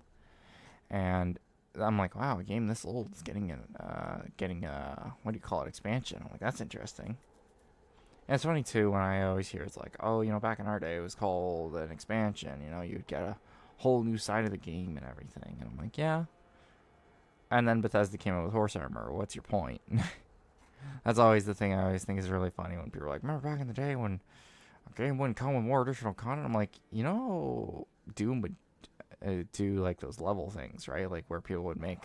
And I'm like, wow, a game this old is getting what do you call it, expansion. I'm like, that's interesting. And it's funny, too, when I always hear it's like, oh, you know, back in our day, it was called an expansion. You know, you'd get a whole new side of the game and everything. And I'm like, yeah. And then Bethesda came out with Horse Armor. What's your point? That's always the thing I always think is really funny when people are like, remember back in the day when a game wouldn't come with more additional content? I'm like, you know, Doom would do, like, those level things, right? Like, where people would make...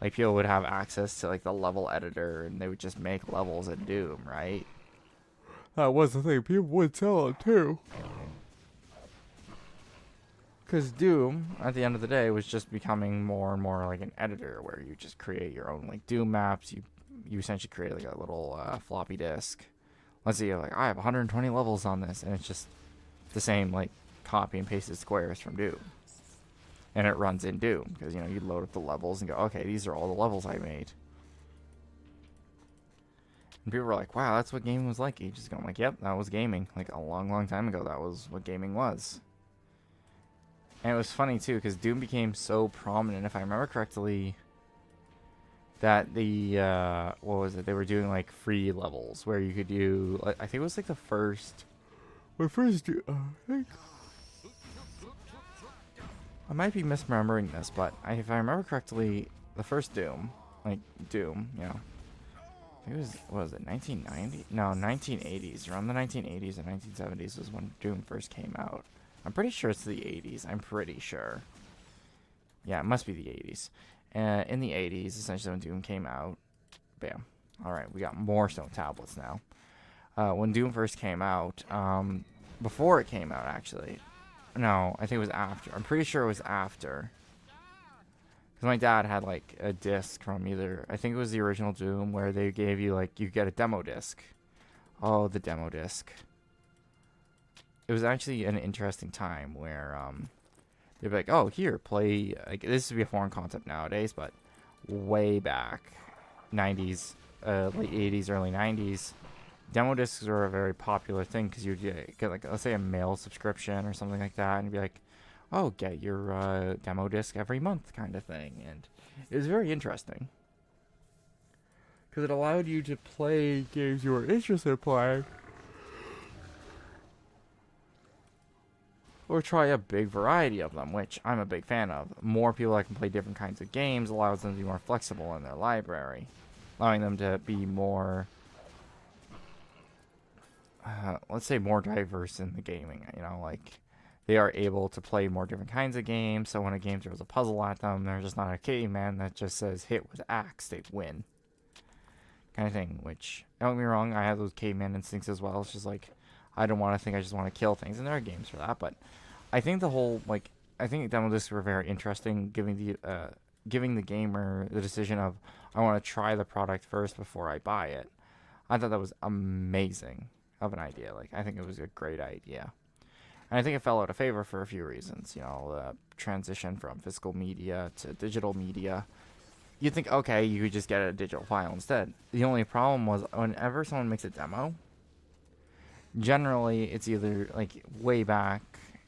Like, people would have access to, like, the level editor, and they would just make levels in Doom, right? That was the thing. People would sell it, too. Because Doom, at the end of the day, was just becoming more and more like an editor, where you just create your own, like, Doom maps. You essentially create, like, a little floppy disk. Let's see, like, I have 120 levels on this, and it's just the same, like, copy and pasted squares from Doom. And it runs in Doom, because, you know, you load up the levels and go, okay, these are all the levels I made. And people were like, wow, that's what gaming was like ages ago. I'm like, yep, that was gaming. Like, a long, long time ago, that was what gaming was. And it was funny, too, because Doom became so prominent, if I remember correctly, that the, what was it, they were doing, like, free levels, where you could do, like, I think it was, like, the first, I think, I might be misremembering this, but if I remember correctly, the first Doom, like, Doom, you know, it was, what was it, 1990? No, 1980s. Around the 1980s and 1970s was when Doom first came out. I'm pretty sure it's the 80s. I'm pretty sure. Yeah, it must be the 80s. In the 80s, essentially when Doom came out, bam. Alright, we got more stone tablets now. When Doom first came out, before it came out, actually. No, I think it was after. I'm pretty sure it was after. Because my dad had, like, a disc from either... I think it was the original Doom, where they gave you, like, you get a demo disc. Oh, the demo disc. It was actually an interesting time where, They'd be like, oh, here, play. Like, this would be a foreign concept nowadays, but way back, 90s, late 80s, early 90s, demo discs were a very popular thing because you'd get, like, let's say a mail subscription or something like that, and you'd be like, oh, get your demo disc every month kind of thing. And it was very interesting because it allowed you to play games you were interested in playing, or try a big variety of them, which I'm a big fan of. More people that can play different kinds of games allows them to be more flexible in their library, allowing them to be more, let's say, more diverse in the gaming. You know, like, they are able to play more different kinds of games, so when a game throws a puzzle at them, they're just not a caveman that just says hit with axe, they win. Kind of thing, which, don't get me wrong, I have those caveman instincts as well. It's just like, I don't want to think I just want to kill things, and there are games for that, but I think the whole, like, I think demo discs were very interesting, giving the gamer the decision of, I want to try the product first before I buy it. I thought that was amazing of an idea. Like, I think it was a great idea. And I think it fell out of favor for a few reasons. You know, the transition from physical media to digital media. You'd think, okay, you could just get a digital file instead. The only problem was, whenever someone makes a demo, generally it's either, like, way back,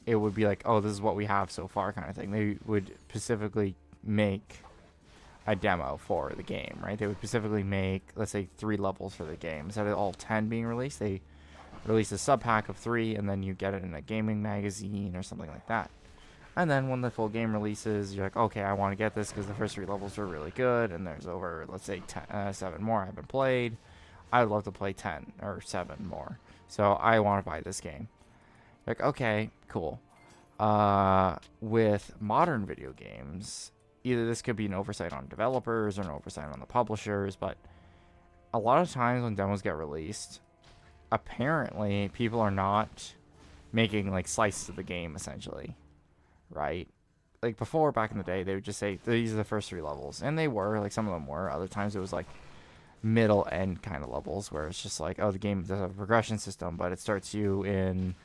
it would be like, oh, this is what we have so far kind of thing. They would specifically make a demo for the game, right? They would specifically make, let's say, 3 levels for the game. Instead of all 10 being released, they release a sub-pack of 3, and then you get it in a gaming magazine or something like that. And then when the full game releases, you're like, okay, I want to get this because the first 3 levels are really good, and there's over, let's say, 7 more I haven't played. I would love to play 10 or 7 more. So I want to buy this game. Like, okay, cool. With modern video games, either this could be an oversight on developers or an oversight on the publishers, but a lot of times when demos get released, apparently people are not making, like, slices of the game, essentially, right? Like, before, back in the day, they would just say, these are the first 3 levels, and they were, like, some of them were. Other times it was, like, middle end kind of levels, where it's just like, oh, the game does have a progression system, but it starts you in,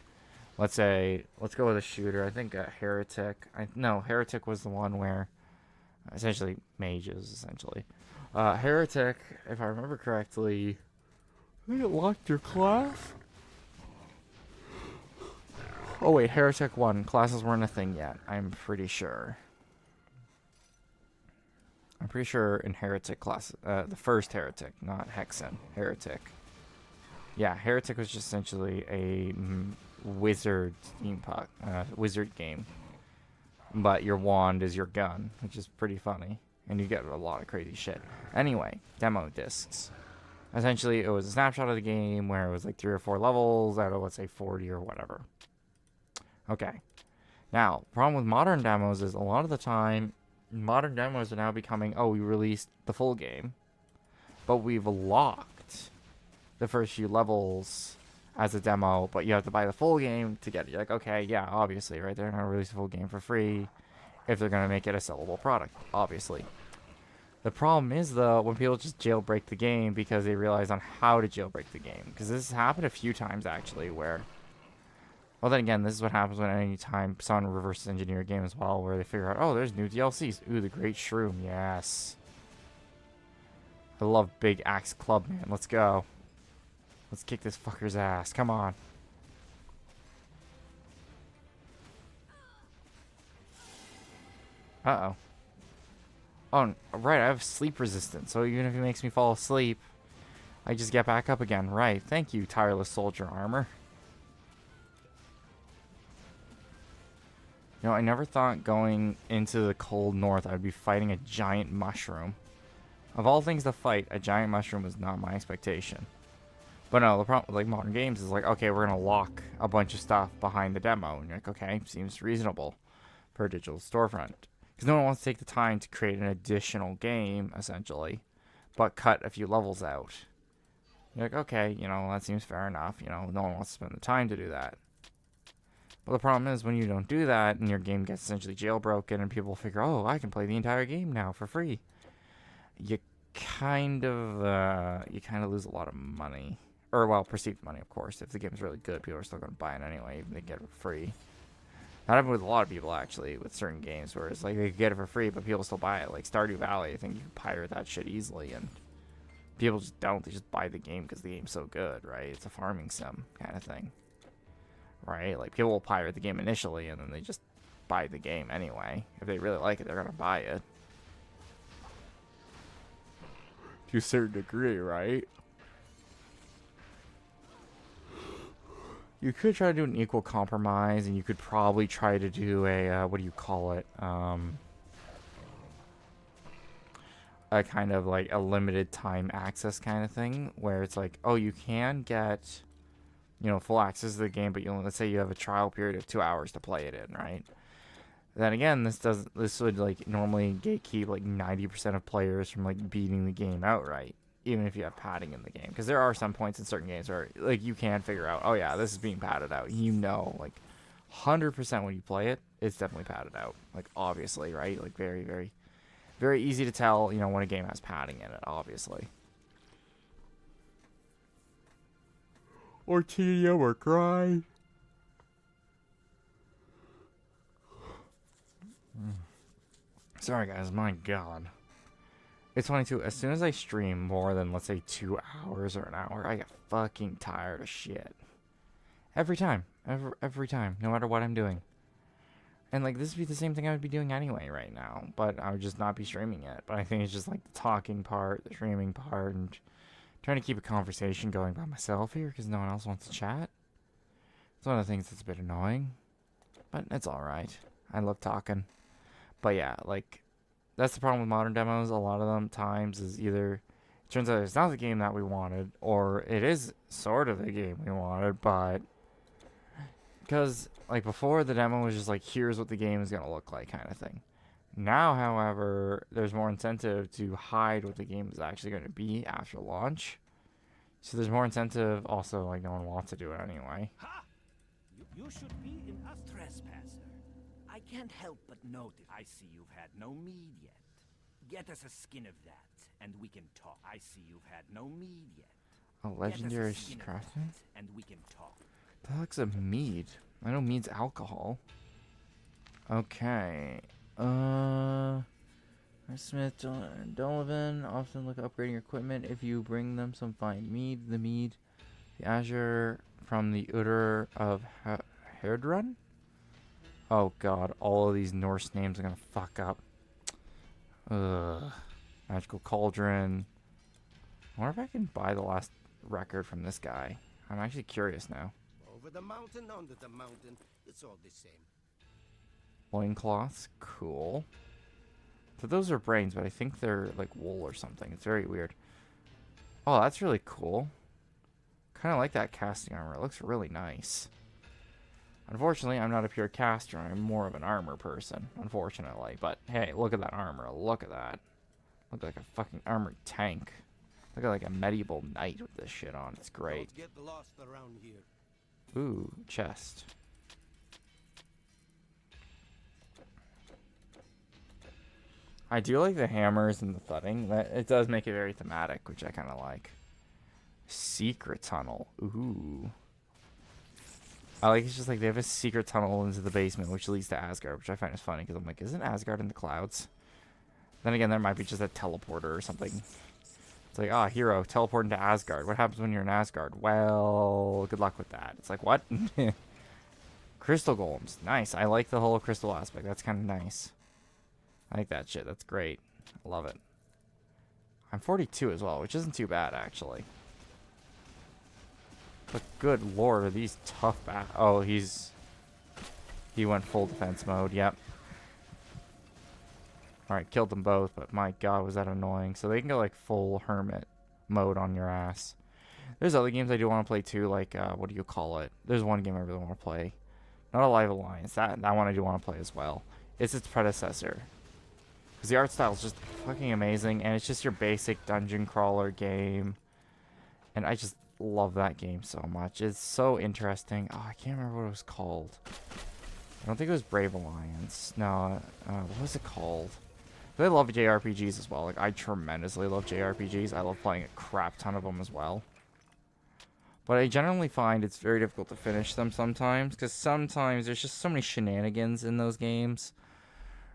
let's say, let's go with a shooter. I think Heretic. No, Heretic was the one where, essentially, mages, essentially. Heretic, if I remember correctly, I think it locked your class? Oh wait, Heretic 1. Classes weren't a thing yet, I'm pretty sure. I'm pretty sure in Heretic class, the first Heretic, not Hexen, Heretic. Yeah, Heretic was just essentially a wizard steampunk, wizard game. But your wand is your gun, which is pretty funny. And you get a lot of crazy shit. Anyway, demo discs. Essentially, it was a snapshot of the game where it was like 3 or 4 levels out of, let's say, 40 or whatever. Okay. Now, the problem with modern demos is a lot of the time, modern demos are now becoming, oh, we released the full game, but we've locked the first few levels as a demo, but you have to buy the full game to get it. You're like, okay, yeah, obviously, right? They're going to release the full game for free if they're going to make it a sellable product, obviously. The problem is, though, when people just jailbreak the game because they realize on how to jailbreak the game. Because this has happened a few times, actually, where... Well, then again, this is what happens when any time someone reverses engineer a game as well, where they figure out, oh, there's new DLCs. Ooh, the Great Shroom, yes. I love Big Axe Club, man. Let's go. Let's kick this fucker's ass. Come on. Uh-oh. Oh, right, I have sleep resistance, so even if he makes me fall asleep, I just get back up again. Right, thank you, tireless soldier armor. You know, I never thought going into the cold north I'd be fighting a giant mushroom. Of all things to fight, a giant mushroom was not my expectation. But no, the problem with, like, modern games is like, okay, we're going to lock a bunch of stuff behind the demo. And you're like, okay, seems reasonable for a digital storefront. Because no one wants to take the time to create an additional game, essentially, but cut a few levels out. You're like, okay, you know, that seems fair enough. You know, no one wants to spend the time to do that. But the problem is when you don't do that and your game gets essentially jailbroken and people figure, oh, I can play the entire game now for free. You kind of lose a lot of money. Or, well, perceived money, of course. If the game is really good, people are still going to buy it anyway, even if they get it free. That happened with a lot of people, actually, with certain games, where it's like they could get it for free, but people still buy it. Like Stardew Valley, I think you can pirate that shit easily, and people just don't. They just buy the game because the game's so good, right? It's a farming sim kind of thing, right? Like, people will pirate the game initially, and then they just buy the game anyway. If they really like it, they're going to buy it. To a certain degree, right? You could try to do an equal compromise, and you could probably try to do a, what do you call it? A kind of like a limited time access kind of thing, where it's like, oh, you can get, you know, full access to the game, but let's say you have a trial period of 2 hours to play it in, right? Then again, this would like normally gatekeep like 90% of players from like beating the game outright, even if you have padding in the game, because there are some points in certain games where like you can figure out, oh yeah, this is being padded out. You know, like 100% when you play it, it's definitely padded out. Like, obviously, right? Like, very, very, very easy to tell, you know, when a game has padding in it, obviously. Or tedium or grind. Sorry, guys. My God. It's funny, too. As soon as I stream more than, let's say, 2 hours or an hour, I get fucking tired of shit. Every time. Every time. No matter what I'm doing. And, like, this would be the same thing I would be doing anyway right now. But I would just not be streaming it. But I think it's just, like, the talking part, the streaming part, and trying to keep a conversation going by myself here because no one else wants to chat. It's one of the things that's a bit annoying. But it's alright. I love talking. But yeah, like, that's the problem with modern demos. A lot of them times is either, it turns out it's not the game that we wanted, or it is sort of the game we wanted, but because, like, before the demo was just like, here's what the game is going to look like kind of thing. Now, however, there's more incentive to hide what the game is actually going to be after launch. So there's more incentive. Also, like, no one wants to do it anyway. Ha! You should be in us trespasser. I can't help but notice. I see you've had no mead yet. Get us a skin of that, and we can talk. I see you've had no mead yet. A legendary craftsman? And we can talk. The heck's a mead? I know mead's alcohol. Okay. Smith, Donovan often look at upgrading equipment if you bring them some fine mead. The mead, the azure from the Utter of Herdrun? Oh god, all of these Norse names are gonna fuck up. Ugh. Magical Cauldron. I wonder if I can buy the last record from this guy. I'm actually curious now. Over the mountain, under the mountain, it's all the same. Loincloths, cool. So those are brains, but I think they're like wool or something. It's very weird. Oh, that's really cool. Kind of like that casting armor. It looks really nice. Unfortunately, I'm not a pure caster. I'm more of an armor person, unfortunately. But hey, look at that armor. Look at that. Look like a fucking armored tank. Look at like a medieval knight with this shit on. It's great. Don't get lost around here. Ooh, chest. I do like the hammers and the thudding. It does make it very thematic, which I kind of like. Secret tunnel. Ooh. I like it's just like they have a secret tunnel into the basement, which leads to Asgard, which I find is funny because I'm like, isn't Asgard in the clouds? Then again, there might be just a teleporter or something. It's like, ah, hero, teleporting to Asgard. What happens when you're in Asgard? Well, good luck with that. It's like, what? Crystal golems. Nice. I like the whole crystal aspect. That's kind of nice. I like that shit. That's great. I love it. I'm 42 as well, which isn't too bad, actually. But good lord, are these tough oh, he went full defense mode, yep. Alright, killed them both, but my god, was that annoying. So they can go, like, full hermit mode on your ass. There's other games I do want to play, too, like, what do you call it? There's one game I really want to play. Not Alive Alliance. That one I do want to play as well. It's its predecessor. Because the art style is just fucking amazing, and it's just your basic dungeon crawler game. And I just love that game so much. It's so interesting. Oh, I can't remember what it was called. I don't think it was Brave Alliance. No, what was it called? But I love JRPGs as well. Like, I tremendously love JRPGs. I love playing a crap ton of them as well. But I generally find it's very difficult to finish them sometimes, because sometimes there's just so many shenanigans in those games.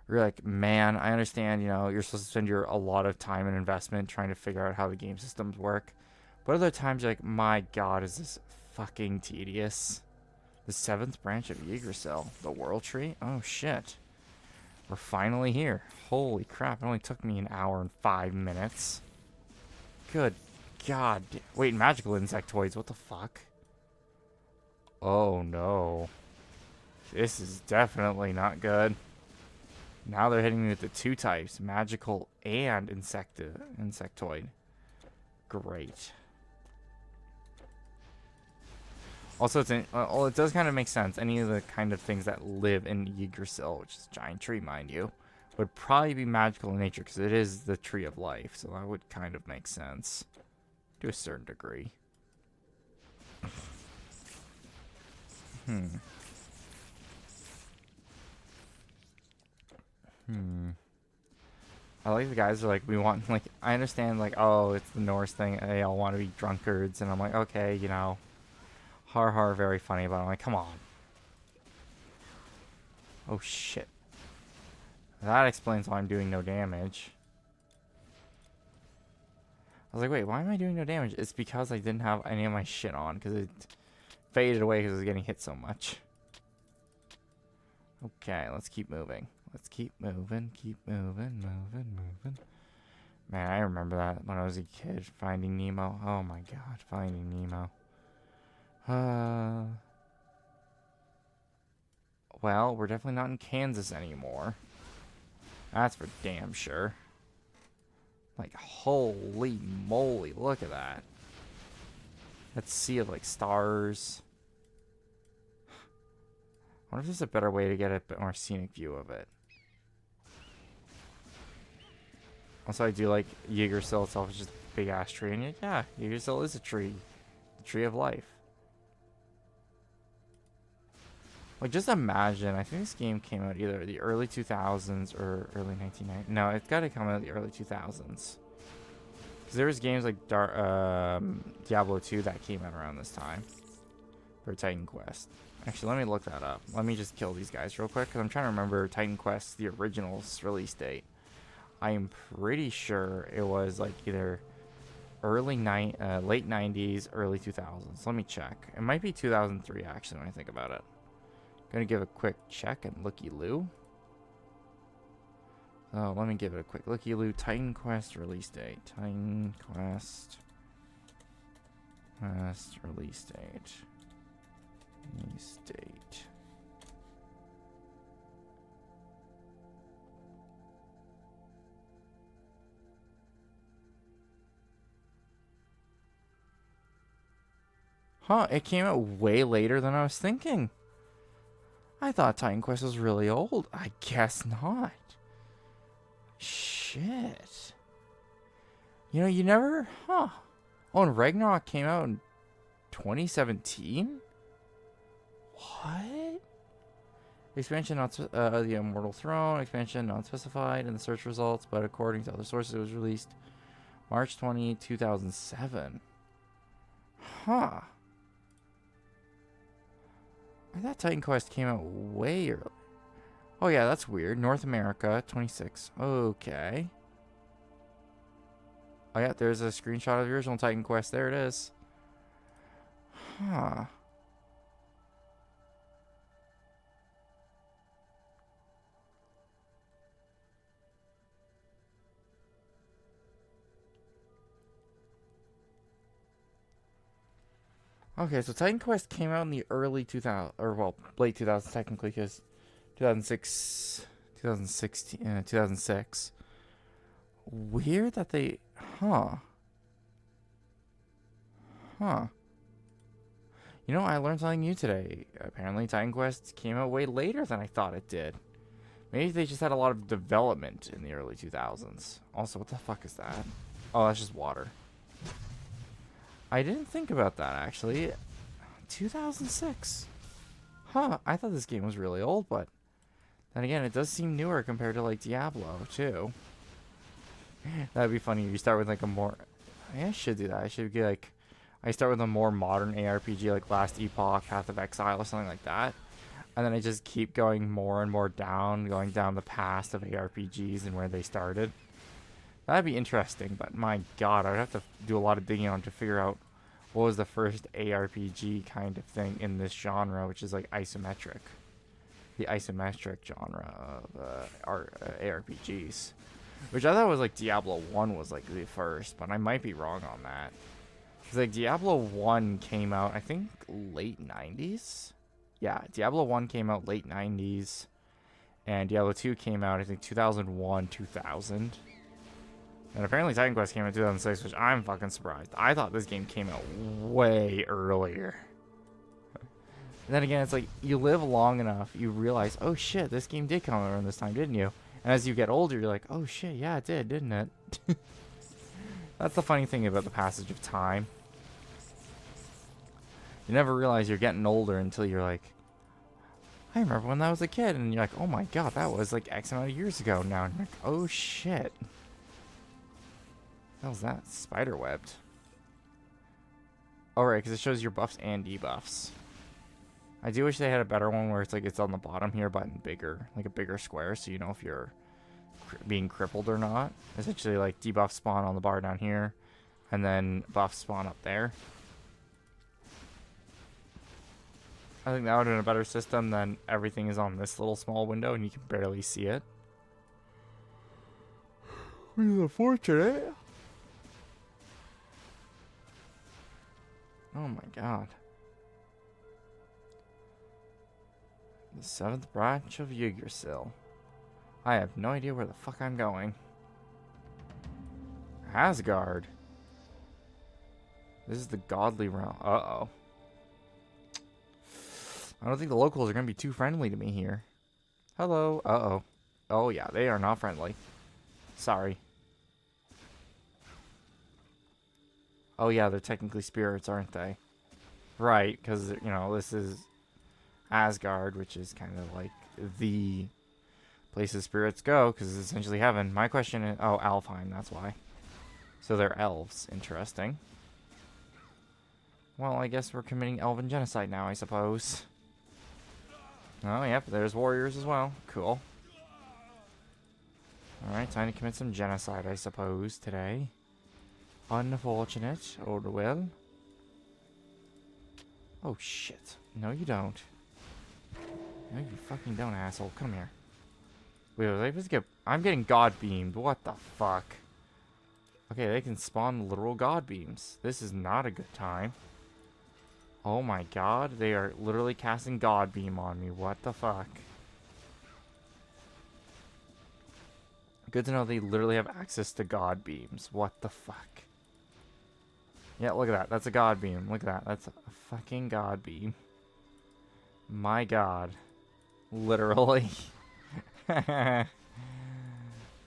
You're like, man, I understand, you know, you're supposed to spend a lot of time and investment trying to figure out how the game systems work. But other times you're like, my god, is this fucking tedious. The 7th branch of Yggdrasil. The World Tree? Oh, shit. We're finally here. Holy crap, it only took me an hour and 5 minutes. Good god. Wait, magical insectoids, what the fuck? Oh, no. This is definitely not good. Now they're hitting me with the 2 types. Magical and insectoid. Great. Also, well, it does kind of make sense. Any of the kind of things that live in Yggdrasil, which is a giant tree, mind you, would probably be magical in nature, because it is the tree of life. So that would kind of make sense. To a certain degree. I like the guys are like, we want, like, I understand, like, oh, it's the Norse thing. They all want to be drunkards. And I'm like, okay, you know. Har har, very funny, but I'm like, come on. Oh, shit. That explains why I'm doing no damage. I was like, wait, why am I doing no damage? It's because I didn't have any of my shit on, because it faded away because I was getting hit so much. Okay, let's keep moving. Let's keep moving, moving. Man, I remember that when I was a kid, Finding Nemo. Oh my god, Finding Nemo. Well, we're definitely not in Kansas anymore. That's for damn sure. Like, holy moly, look at that. That sea of, like, stars. I wonder if there's a better way to get a bit more scenic view of it. Also, I do like Yggdrasil itself is just a big-ass tree. And yeah, Yggdrasil is a tree. The tree of life. Like, just imagine, I think this game came out either the early 2000s or early 1990s. No, it's got to come out in the early 2000s. Because there was games like Diablo 2 that came out around this time. For Titan Quest. Actually, let me look that up. Let me just kill these guys real quick, because I'm trying to remember Titan Quest, the original's release date. I am pretty sure it was like either late 90s, early 2000s. Let me check. It might be 2003, actually, when I think about it. Gonna give a quick check and looky-loo. So let me give it a quick looky-loo. Titan Quest release date. Titan Quest release date. Release date. Huh, it came out way later than I was thinking. I thought Titan Quest was really old. I guess not. Shit. You know, you never... Huh. Oh, and Ragnarok came out in 2017? What? Expansion not... the Immortal Throne. Expansion not specified in the search results, but according to other sources, it was released March 20, 2007. Huh. I thought Titan Quest came out way early. Oh yeah, that's weird. North America, 26. Okay. Oh yeah, there's a screenshot of the original Titan Quest. There it is. Huh. Okay, so Titan Quest came out in the early 2000s, or well, late 2000s technically, because 2006. Weird that they, huh. You know, I learned something new today. Apparently, Titan Quest came out way later than I thought it did. Maybe they just had a lot of development in the early 2000s. Also, what the fuck is that? Oh, that's just water. I didn't think about that, actually. 2006. Huh, I thought this game was really old, but... Then again, it does seem newer compared to, like, Diablo, too. That'd be funny if you start with, like, a more... I should do that. I should be like... I start with a more modern ARPG like Last Epoch, Path of Exile, or something like that. And then I just keep going more and more down, going down the past of ARPGs and where they started. That'd be interesting, but my god, I'd have to do a lot of digging on to figure out what was the first ARPG kind of thing in this genre, which is like isometric. The isometric genre of ARPGs. Which I thought was like Diablo 1 was like the first, but I might be wrong on that. Because like Diablo 1 came out, I think, late 90s? Yeah, Diablo 1 came out late 90s. And Diablo 2 came out, I think, 2001, 2000. And apparently Titan Quest came out in 2006, which I'm fucking surprised. I thought this game came out way earlier. And then again, it's like, you live long enough, you realize, oh shit, this game did come out around this time, didn't you? And as you get older, you're like, oh shit, yeah, it did, didn't it? That's the funny thing about the passage of time. You never realize you're getting older until you're like, I remember when I was a kid, and you're like, oh my god, that was like X amount of years ago now. And you're like, oh shit. What was that? Spiderwebbed. Oh, right, because it shows your buffs and debuffs. I do wish they had a better one where it's like it's on the bottom here, but in bigger, like a bigger square, so you know if you're being crippled or not. Essentially, like debuffs spawn on the bar down here, and then buffs spawn up there. I think that would have been a better system than everything is on this little small window and you can barely see it. Which is unfortunate. Oh my god. The 7th branch of Yggdrasil. I have no idea where the fuck I'm going. Asgard. This is the godly realm. Uh-oh. I don't think the locals are going to be too friendly to me here. Hello. Uh-oh. Oh yeah, they are not friendly. Sorry. Oh yeah, they're technically spirits, aren't they? Right, because, you know, this is Asgard, which is kind of like the places spirits go, because it's essentially heaven. My question is... Oh, Alfheim, that's why. So they're elves. Interesting. Well, I guess we're committing elven genocide now, I suppose. Oh, yep, there's warriors as well. Cool. Alright, time to commit some genocide, I suppose, today. Unfortunate. Oh, well. Oh, shit. No, you don't. No, you fucking don't, asshole. Come here. Wait, was I supposed to get... I'm getting god beamed. What the fuck? Okay, they can spawn literal god beams. This is not a good time. Oh my god, they are literally casting god beam on me. What the fuck? Good to know they literally have access to god beams. What the fuck? Yeah, look at that. That's a god beam. Look at that. That's a fucking god beam. My god. Literally. I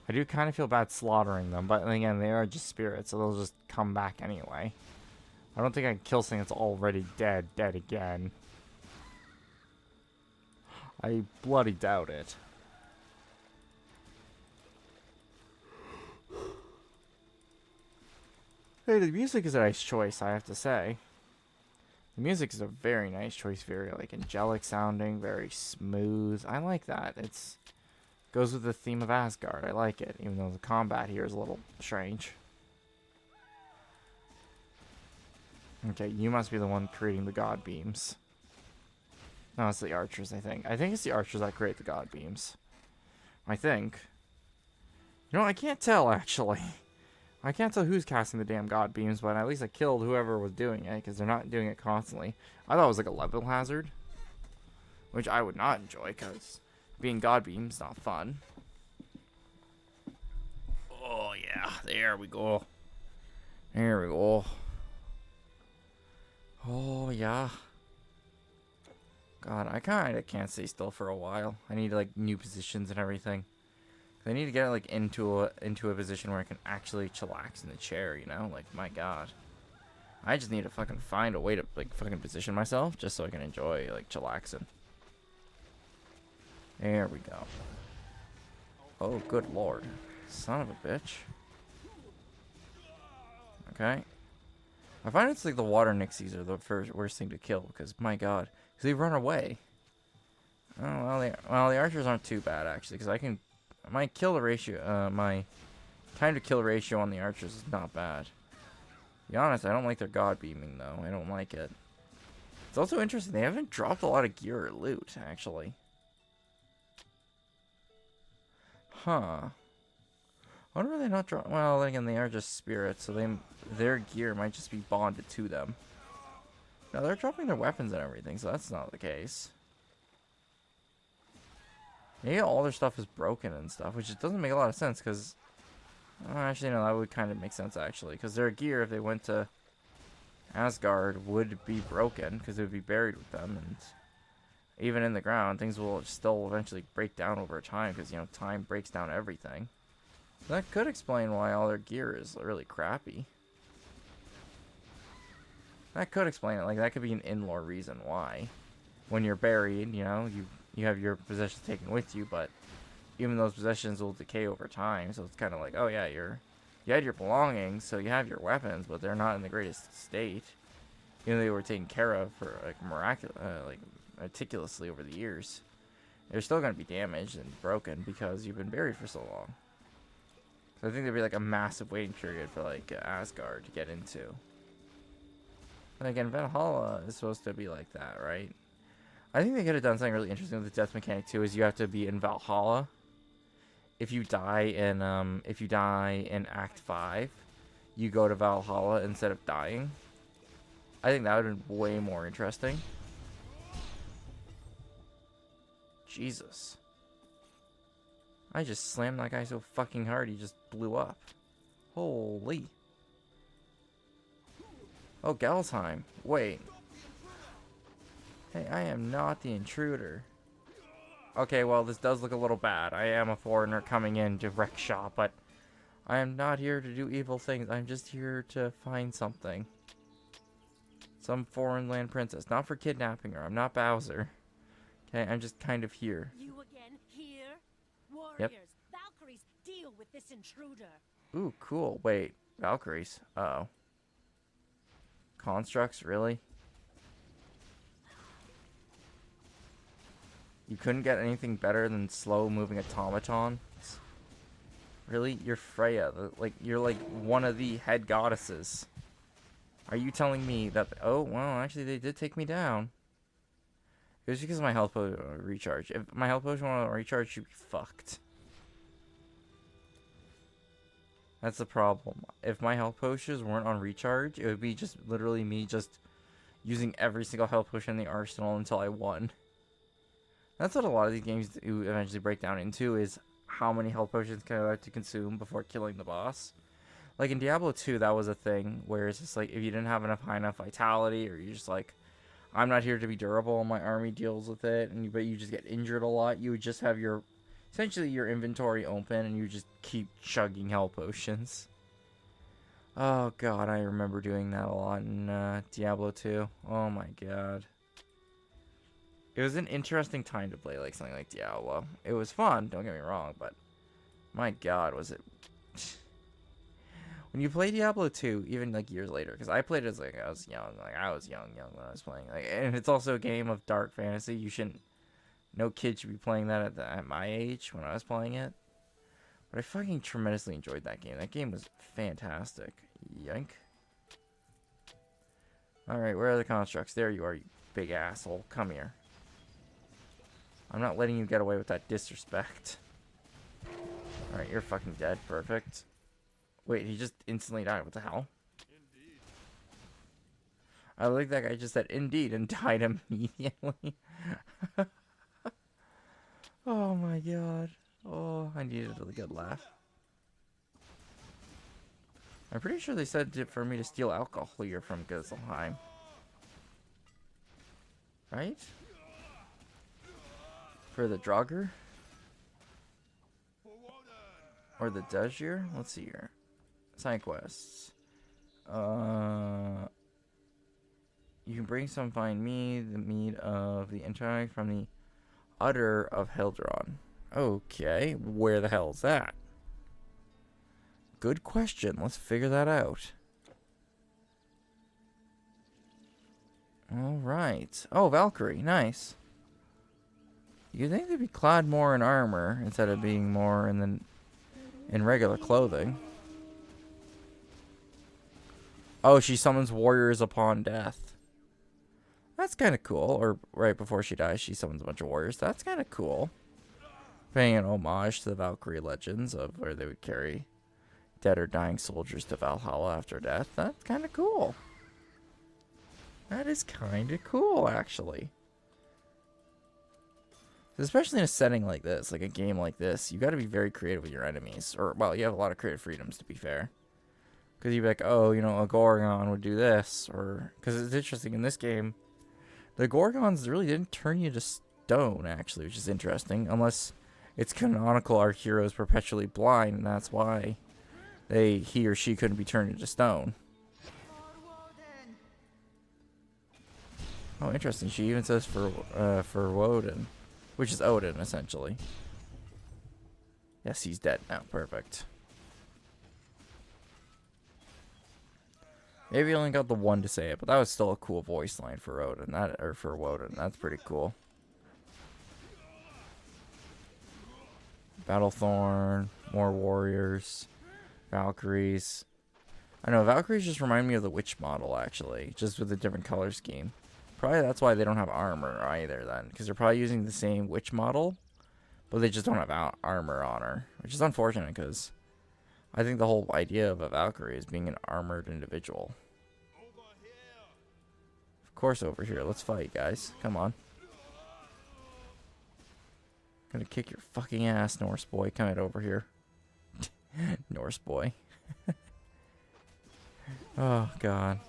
do kind of feel bad slaughtering them, but again, they are just spirits, so they'll just come back anyway. I don't think I can kill something that's already dead again. I bloody doubt it. Hey, the music is a nice choice, I have to say. The music is a very nice choice, very like angelic sounding, very smooth. I like that. It's goes with the theme of Asgard. I like it, even though the combat here is a little strange. Okay, you must be the one creating the god beams. No, it's the archers, I think. I think it's the archers that create the god beams. I think. You know, I can't tell, actually. I can't tell who's casting the damn god beams, but at least I killed whoever was doing it, because they're not doing it constantly. I thought it was like a level hazard, which I would not enjoy, because being god beams not fun. Oh, yeah. There we go. There we go. Oh, yeah. God, I kind of can't stay still for a while. I need, like, new positions and everything. I need to get, like, into a position where I can actually chillax in the chair, you know? Like, my God. I just need to fucking find a way to, like, fucking position myself just so I can enjoy, like, chillaxing. There we go. Oh, good lord. Son of a bitch. Okay. I find it's like the water nixies are the worst thing to kill, because my god, because they run away. Oh well, the archers aren't too bad actually, because my kill ratio, my time to kill ratio on the archers is not bad. To be honest, I don't like their god beaming though. I don't like it. It's also interesting, they haven't dropped a lot of gear or loot actually. Huh. I wonder why they're not dropping. Well, then again, they are just spirits, so their gear might just be bonded to them. No, they're dropping their weapons and everything, so that's not the case. Maybe all their stuff is broken and stuff, which it doesn't make a lot of sense, because... actually, no, that would kind of make sense, actually. Because their gear, if they went to Asgard, would be broken, because it would be buried with them, and... even in the ground, things will still eventually break down over time, because, you know, time breaks down everything. That could explain why all their gear is really crappy. That could explain it. Like, that could be an in-lore reason why. When you're buried, you know, you have your possessions taken with you, but even those possessions will decay over time, so it's kind of like, oh yeah, you had your belongings, so you have your weapons, but they're not in the greatest state. Even though they were taken care of for, like, meticulously over the years. They're still going to be damaged and broken because you've been buried for so long. So I think there'd be like a massive waiting period for like Asgard to get into. And again, Valhalla is supposed to be like that, right? I think they could have done something really interesting with the death mechanic too. Is you have to be in Valhalla. If you die in Act 5, you go to Valhalla instead of dying. I think that would have been way more interesting. Jesus. I just slammed that guy so fucking hard he just blew up. Holy. Oh, Galsheim. Wait. Hey, I am not the intruder. Okay, well, this does look a little bad. I am a foreigner coming in to wreck shop, but I am not here to do evil things. I'm just here to find something. Some foreign land princess. Not for kidnapping her. I'm not Bowser. Okay, I'm just kind of here. You again here? Warriors, Yep. Valkyries, deal with this intruder. Ooh, cool. Wait, Valkyries. Uh-oh. Constructs, really? You couldn't get anything better than slow-moving automatons? Really? You're Freya. You're like one of the head goddesses. Are you telling me that... Oh, well, actually, they did take me down. It was because of my health potion recharge. If my health potion wanted to recharge, you'd be fucked. That's the problem. If my health potions weren't on recharge, it would be just literally me just using every single health potion in the arsenal until I won. That's what a lot of these games do eventually break down into, is how many health potions can I have to consume before killing the boss. Like in Diablo 2, that was a thing where it's just like, if you didn't have high enough vitality, or you just like, I'm not here to be durable, my army deals with it, but you just get injured a lot, you would just have essentially your inventory open, and you just keep chugging health potions. Oh god, I remember doing that a lot in Diablo 2. Oh my god. It was an interesting time to play like something like Diablo. It was fun, don't get me wrong, but my god, was it... When you play Diablo 2, even like years later, because I played it as like I was young when I was playing, and it's also a game of dark fantasy. You shouldn't, no kid should be playing that at my age when I was playing it. But I fucking tremendously enjoyed that game. That game was fantastic. Yank. All right, where are the constructs? There you are, you big asshole. Come here. I'm not letting you get away with that disrespect. All right, you're fucking dead. Perfect. Wait, he just instantly died. What the hell? Indeed. I like that guy just said indeed and died immediately. Oh my god. Oh, I needed a good laugh. I'm pretty sure they said for me to steal alcohol here from Götzelheim. Right? For the Draugr? Or the Dajir? Let's see here. Side quests. You can bring some fine mead, the mead of the intellect from the udder of Heldron. Okay, where the hell is that? Good question. Let's figure that out. All right. Oh, Valkyrie. Nice. You'd think they'd be clad more in armor instead of being more in regular clothing. Oh, she summons warriors upon death. That's kind of cool. Or right before she dies, she summons a bunch of warriors. That's kind of cool. Paying an homage to the Valkyrie legends of where they would carry dead or dying soldiers to Valhalla after death. That's kind of cool. That is kind of cool, actually. Especially in a setting like this, like a game like this, you got to be very creative with your enemies. Or, well, you have a lot of creative freedoms, to be fair. Because you'd be like, oh, you know, a Gorgon would do this. Or, because it's interesting, in this game, the Gorgons really didn't turn you to stone, actually, which is interesting. Unless it's canonical our hero is perpetually blind, and that's why he or she couldn't be turned into stone. Oh, interesting. She even says for Woden. Which is Odin, essentially. Yes, he's dead now. Perfect. Maybe he only got the one to say it, but that was still a cool voice line for Odin. Or for Woden. That's pretty cool. Battlethorn. More warriors. Valkyries. I know, Valkyries just remind me of the witch model, actually. Just with a different color scheme. Probably that's why they don't have armor either then. Because they're probably using the same witch model. But they just don't have armor on her. Which is unfortunate because I think the whole idea of a Valkyrie is being an armored individual. Of course over here. Let's fight, guys. Come on. I'm gonna kick your fucking ass, Norse boy. Come on over here. Norse boy. Oh, God.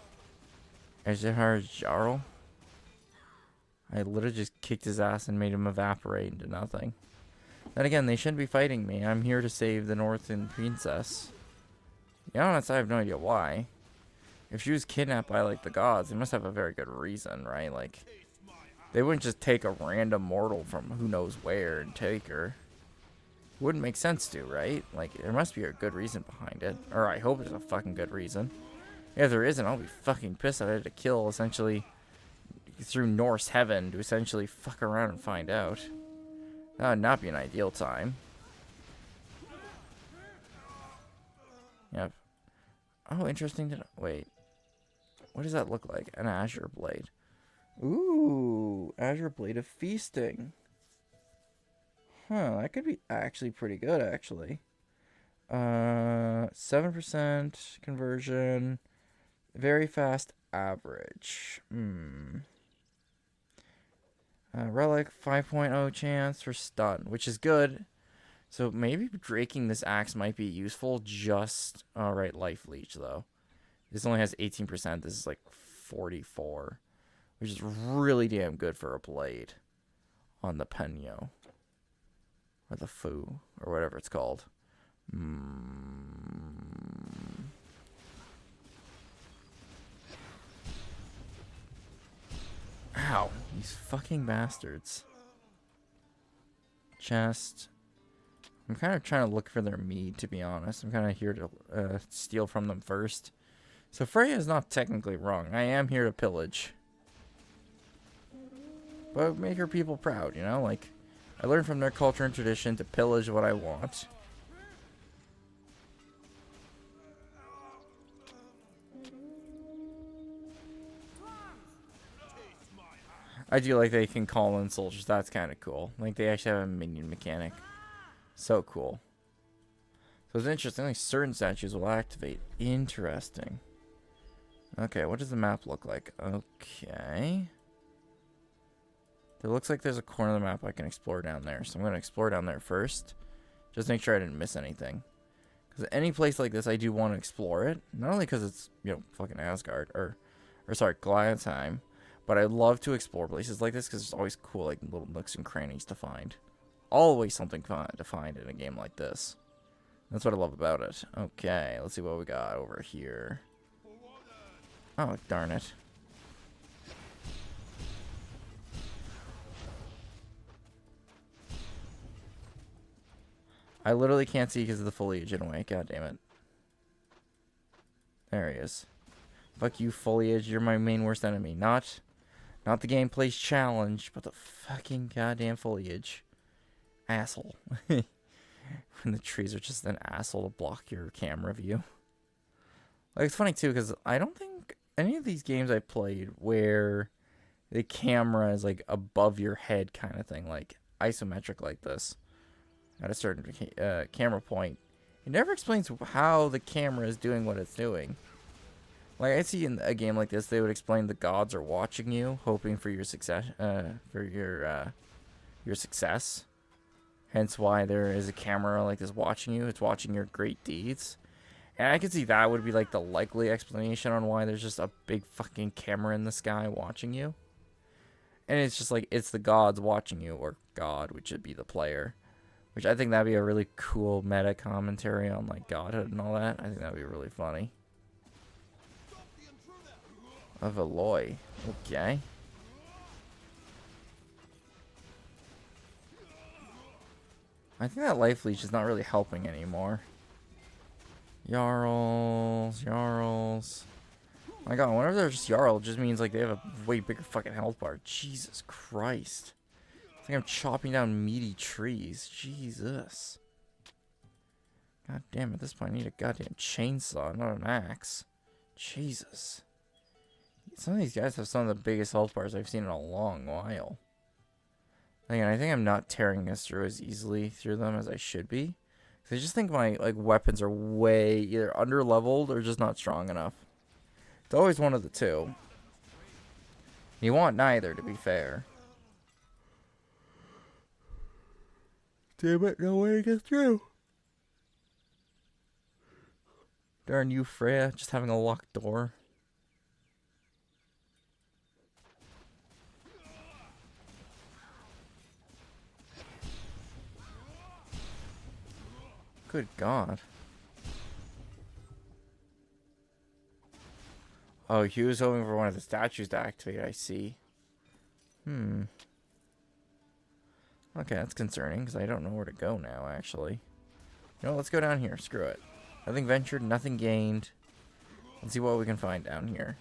Ezehar Jarl? I literally just kicked his ass and made him evaporate into nothing. Then again, they shouldn't be fighting me. I'm here to save the Northern Princess. You know, honestly, I have no idea why. If she was kidnapped by, like, the gods, they must have a very good reason, right? Like, they wouldn't just take a random mortal from who knows where and take her. Wouldn't make sense to, right? Like, there must be a good reason behind it. Or I hope there's a fucking good reason. If there isn't, I'll be fucking pissed. I had to kill, essentially, through Norse heaven to essentially fuck around and find out. That would not be an ideal time. Yep. Oh, interesting. Wait. What does that look like? An Azure Blade. Ooh, Azure Blade of Feasting. Huh, that could be actually pretty good, actually. 7% conversion. Very fast average. Relic 5.0 chance for stun, which is good. So maybe breaking this axe might be useful. Just alright, life leech though. This only has 18%. This is like 44, which is really damn good for a blade on the Penyo or the Fu or whatever it's called. Ow, these fucking bastards. Chest. I'm kind of trying to look for their mead, to be honest. I'm kind of here to steal from them first. So Freya is not technically wrong. I am here to pillage. But make her people proud, you know? Like, I learned from their culture and tradition to pillage what I want. I do like they can call in soldiers. That's kind of cool. Like, they actually have a minion mechanic. So cool. So it's interesting. Like, certain statues will activate. Interesting. Okay, what does the map look like? Okay. It looks like there's a corner of the map I can explore down there. So I'm going to explore down there first. Just make sure I didn't miss anything. Because any place like this, I do want to explore it. Not only because it's, you know, fucking Asgard. Or sorry, Glytheim. But I love to explore places like this because there's always cool, like, little nooks and crannies to find. Always something fun to find in a game like this. That's what I love about it. Okay, let's see what we got over here. Oh, darn it. I literally can't see because of the foliage in a way. God damn it. There he is. Fuck you, foliage. You're my main worst enemy. Not Not the gameplay's challenge, but the fucking goddamn foliage. Asshole. When the trees are just an asshole to block your camera view. Like, it's funny too, because I don't think any of these games I played where the camera is like above your head kind of thing, like isometric like this, at a certain camera point, it never explains how the camera is doing what it's doing. Like, I see in a game like this, they would explain the gods are watching you, hoping for your success, your success. Hence why there is a camera like this watching you. It's watching your great deeds. And I could see that would be like the likely explanation on why there's just a big fucking camera in the sky watching you. And it's just like, it's the gods watching you, or God, which would be the player. Which I think that'd be a really cool meta commentary on like godhood and all that. I think that'd be really funny. Of Aloy. Okay. I think that life leech is not really helping anymore. Jarls. My god, whenever they're just Jarl, it just means like they have a way bigger fucking health bar. Jesus Christ. I think I'm chopping down meaty trees. Jesus. God damn, at this point I need a goddamn chainsaw, not an axe. Jesus. Some of these guys have some of the biggest health bars I've seen in a long while. Again, I think I'm not tearing this through as easily through them as I should be. I just think my like weapons are way either under-leveled or just not strong enough. It's always one of the two. You want neither, to be fair. Damn it, no way to get through. Darn you, Freya, just having a locked door. Good God. Oh, he was hoping for one of the statues to activate, I see. Okay, that's concerning, because I don't know where to go now, actually. You know, let's go down here. Screw it. Nothing ventured, nothing gained. Let's see what we can find down here.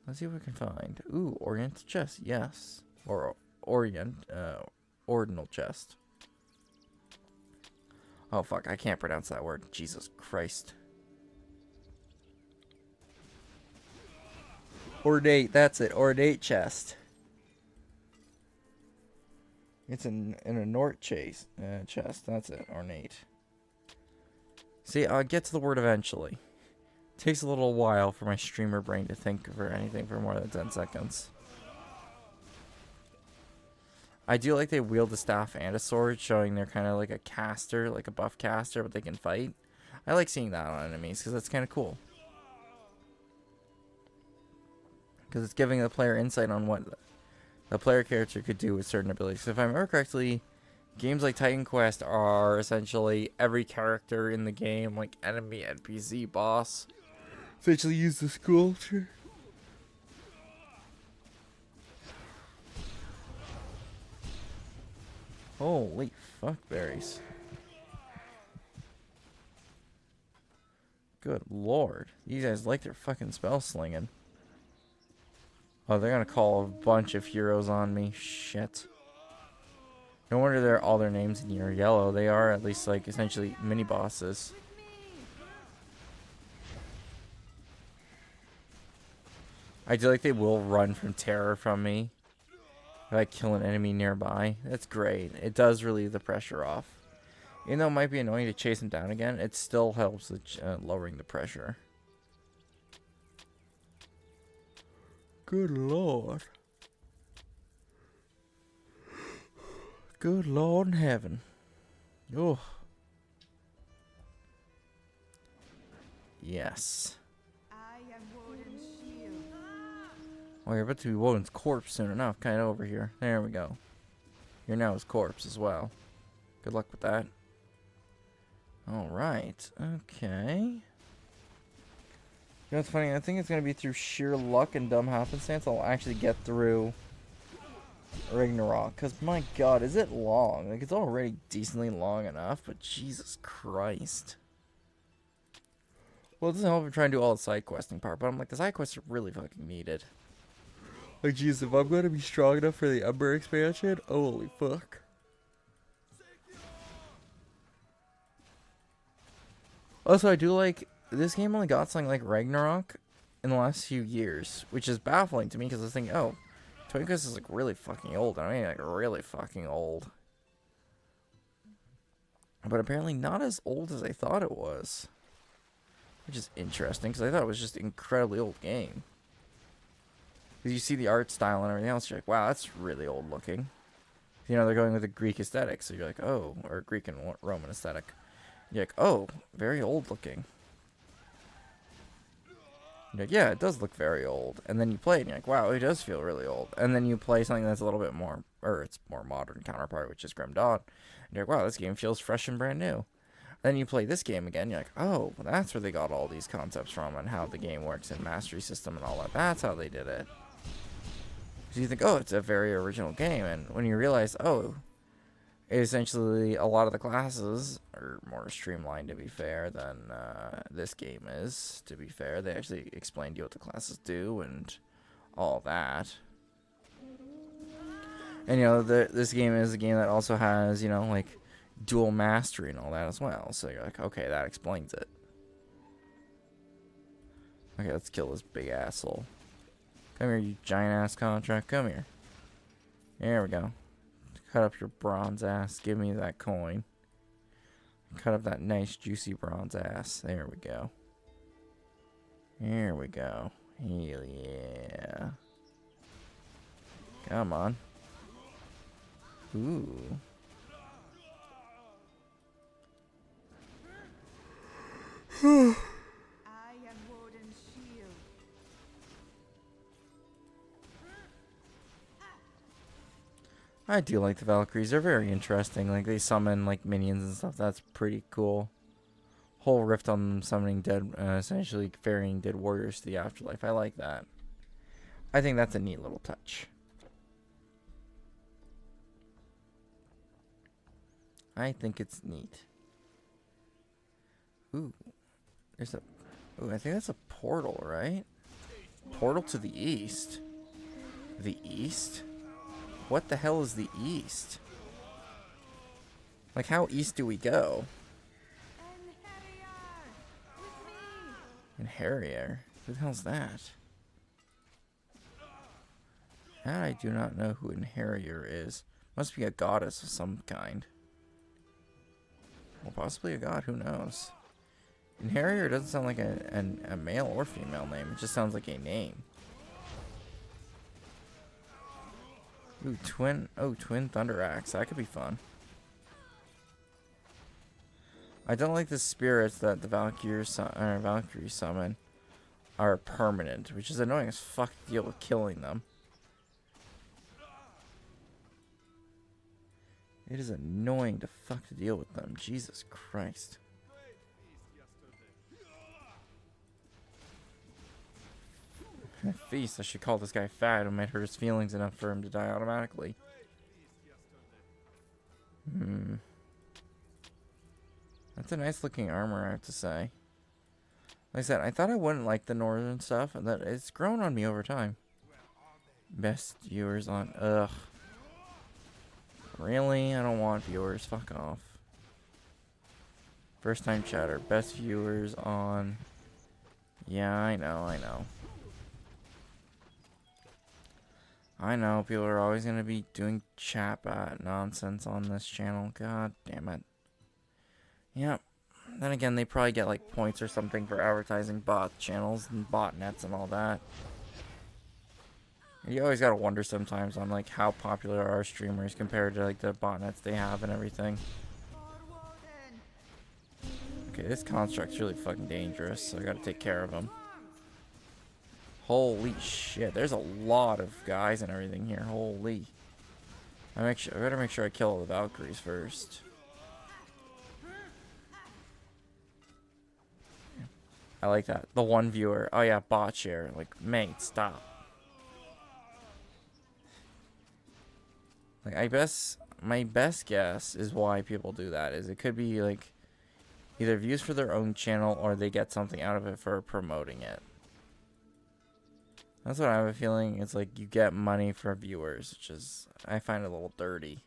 Let's see what we can find. Ooh, Oriental chest, yes. Or ordinal chest. Oh, fuck, I can't pronounce that word. Jesus Christ. Ornate, that's it. Ornate chest. It's in a Nort chest. That's it. Ornate. See, I'll get to the word eventually. It takes a little while for my streamer brain to think for anything for more than 10 seconds. I do like they wield a staff and a sword, showing they're kind of like a caster, like a buff caster, but they can fight. I like seeing that on enemies, because that's kind of cool. Because it's giving the player insight on what the player character could do with certain abilities. So if I remember correctly, games like Titan Quest are essentially every character in the game, like enemy, NPC, boss, essentially use the sculpture. Holy fuck berries. Good lord. These guys like their fucking spell slinging. Oh, they're gonna call a bunch of heroes on me. Shit. No wonder they're all their names in here yellow. They are at least like essentially mini bosses. I do like they will run from terror from me. If I kill an enemy nearby. That's great. It does relieve the pressure off. Even though it might be annoying to chase them down again, it still helps with lowering the pressure. Good lord. Good lord in heaven. Oh. Yes. Oh, you're about to be Woden's corpse soon enough. Kind of over here. There we go. You're now his corpse as well. Good luck with that. Alright. Okay. You know what's funny? I think it's going to be through sheer luck and dumb happenstance I'll actually get through Ragnarok. Because, my god, is it long? Like, it's already decently long enough, but Jesus Christ. Well, it doesn't help if I'm trying to do all the side questing part, but I'm like, the side quests are really fucking needed. Oh jeez, if I'm gonna be strong enough for the Umber expansion, holy fuck. Also, I do like, this game only got something like Ragnarok in the last few years, which is baffling to me because I was thinking, oh, Twin Quest is like really fucking old. I mean, like really fucking old. But apparently not as old as I thought it was. Which is interesting, because I thought it was just an incredibly old game. Because you see the art style and everything else, you're like, wow, that's really old looking. You know, they're going with the Greek aesthetic, so you're like, oh, or Greek and Roman aesthetic. You're like, oh, very old looking. You're like, yeah, it does look very old. And then you play it, and you're like, wow, it does feel really old. And then you play something that's a little bit more, or its more modern counterpart, which is Grim Dawn. And you're like, wow, this game feels fresh and brand new. Then you play this game again, you're like, oh, well, that's where they got all these concepts from and how the game works and mastery system and all that. That's how they did it. So you think, oh, it's a very original game. And when you realize, oh, essentially a lot of the classes are more streamlined, to be fair, than this game is, to be fair. They actually explain to you what the classes do and all that. And, you know, this game is a game that also has, you know, like, dual mastery and all that as well. So you're like, okay, that explains it. Okay, let's kill this big asshole. Come here, you giant ass contract. Come here. There we go. Cut up your bronze ass. Give me that coin. Cut up that nice juicy bronze ass. There we go. Here we go. Hell yeah. Come on. Ooh. I am Woden's shield. I do like the Valkyries. They're very interesting. Like, they summon, like, minions and stuff. That's pretty cool. Whole rift on them summoning dead, essentially ferrying dead warriors to the afterlife. I like that. I think that's a neat little touch. I think it's neat. Ooh. There's a... Ooh, I think that's a portal, right? Portal to the east. The east? What the hell is the east? Like, how east do we go? In Harrier? Who the hell's that? I do not know who Harrier is. Must be a goddess of some kind. Or possibly a god, who knows? Harrier doesn't sound like a male or female name. It just sounds like a name. Ooh, twin Thunder Axe. That could be fun. I don't like the spirits that the Valkyrie summon are permanent, which is annoying as fuck to deal with killing them. It is annoying to fuck to deal with them. Jesus Christ. Feast, I should call this guy fat. It might hurt his feelings enough for him to die automatically. That's a nice looking armor, I have to say. Like I said, I thought I wouldn't like the northern stuff, and that it's grown on me over time. Best viewers on... Ugh. Really? I don't want viewers. Fuck off. First time chatter. Best viewers on... Yeah, I know. I know, people are always going to be doing chat bot nonsense on this channel. God damn it. Yep. Then again, they probably get like points or something for advertising bot channels and botnets and all that. You always gotta wonder sometimes on like how popular are streamers compared to like the botnets they have and everything. Okay, this construct's really fucking dangerous, so I gotta take care of him. Holy shit, there's a lot of guys and everything here. Holy. I better make sure I kill all the Valkyries first. I like that. The one viewer. Oh yeah, bot share. Like, mate, stop. Like, my best guess is why people do that is it could be like either views for their own channel or they get something out of it for promoting it. That's what I have a feeling. It's like you get money for viewers, which is, I find it a little dirty.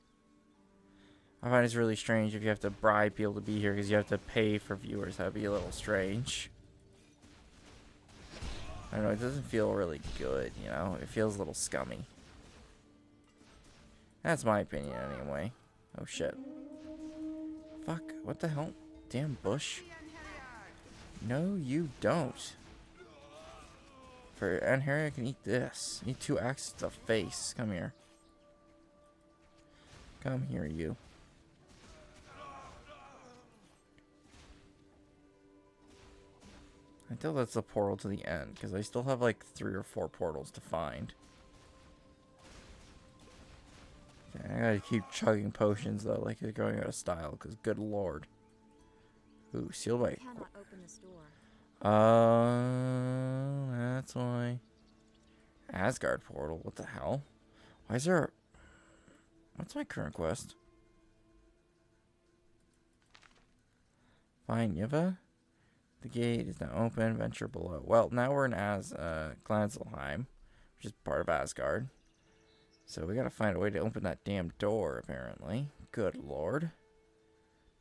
I find it's really strange if you have to bribe people to be here because you have to pay for viewers. That'd be a little strange. I don't know, it doesn't feel really good, you know? It feels a little scummy. That's my opinion anyway. Oh shit. Fuck, what the hell? Damn bush. No, you don't. And here I can eat this. Need 2 axes to the face. Come here. Come here, you. I think that's the portal to the end, because I still have like 3 or 4 portals to find. Okay, I gotta keep chugging potions though, like it's going out of style, because good lord. Ooh, sealed by... Cannot open this door. That's why. Asgard portal, what the hell? Why is there... What's my current quest? Find Yeva. The gate is now open. Venture below. Well, now we're in Glanselheim, which is part of Asgard. So we gotta find a way to open that damn door, apparently. Good lord.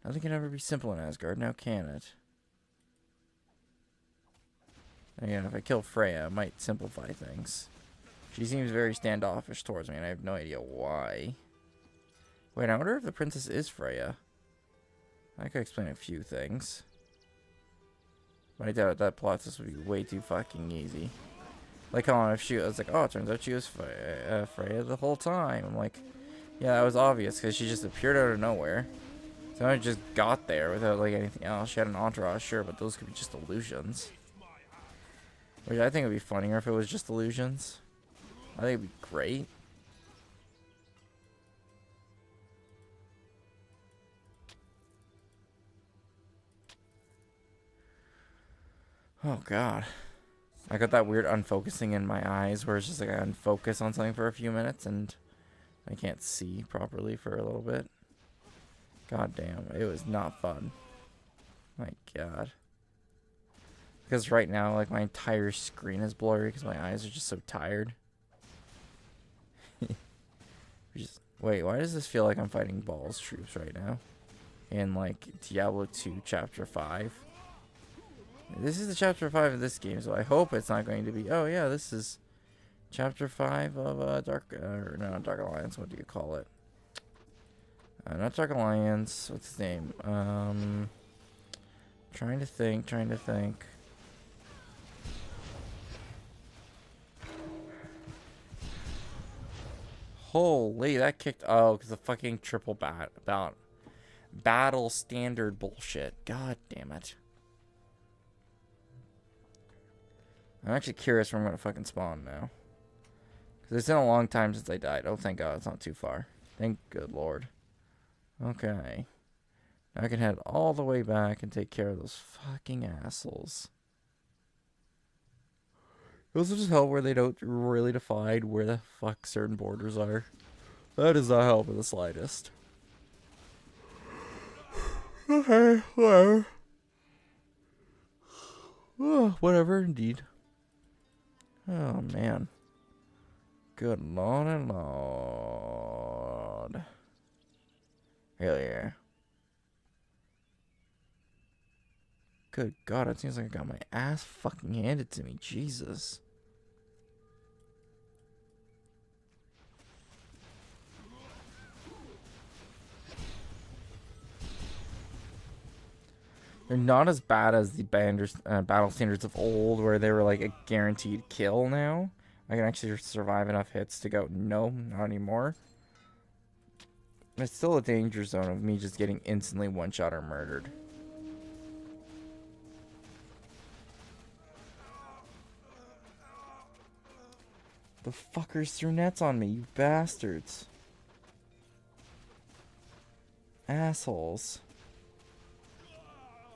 Nothing can ever be simple in Asgard, now can it? Again, if I kill Freya, it might simplify things. She seems very standoffish towards me, and I have no idea why. Wait, I wonder if the princess is Freya. I could explain a few things. But I doubt that plot twist would be way too fucking easy. Like, I was like, oh, it turns out she was Freya the whole time. I'm like, yeah, that was obvious, because she just appeared out of nowhere. So I just got there without, like, anything else. She had an entourage, sure, but those could be just illusions. Which I think would be funnier if it was just illusions. I think it'd be great. Oh god. I got that weird unfocusing in my eyes where it's just like I unfocus on something for a few minutes and I can't see properly for a little bit. God damn, it was not fun. My god. Because right now, like, my entire screen is blurry because my eyes are just so tired. Wait, why does this feel like I'm fighting Ball's troops right now? In, like, Diablo 2 Chapter 5. This is the Chapter 5 of this game, so I hope it's not going to be... Oh, yeah, this is Chapter 5 of Dark Alliance. What do you call it? Not Dark Alliance. What's his name? Trying to think. Holy, that kicked... Oh, because the fucking triple battle standard bullshit. God damn it. I'm actually curious where I'm going to fucking spawn now. Because it's been a long time since I died. Oh, thank God, it's not too far. Thank good lord. Okay. Now I can head all the way back and take care of those fucking assholes. Those will just help where they don't really define where the fuck certain borders are. That does not help in the slightest. Okay, whatever. Oh, whatever, indeed. Oh, man. Good lord and lord. Hell yeah. Good God, it seems like I got my ass fucking handed to me. Jesus. They're not as bad as the battle standards of old, where they were like a guaranteed kill now. I can actually survive enough hits to go, no, not anymore. It's still a danger zone of me just getting instantly one-shot or murdered. The fuckers threw nets on me, you bastards. Assholes.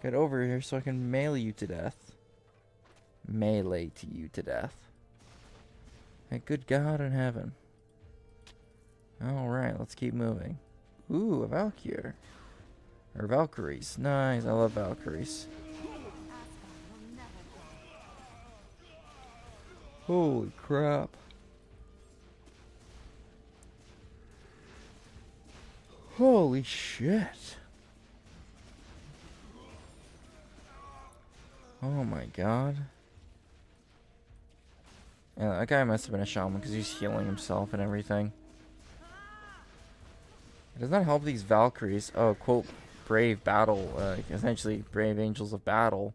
Get over here so I can melee you to death. Melee to you to death. Hey, good God in heaven. Alright, let's keep moving. Ooh, a Valkyrie. Or Valkyries. Nice, I love Valkyries. Holy crap. Holy shit. Oh my god. Yeah, that guy must have been a shaman because he's healing himself and everything. It does not help these Valkyries. Oh, quote, brave battle. Essentially, brave angels of battle.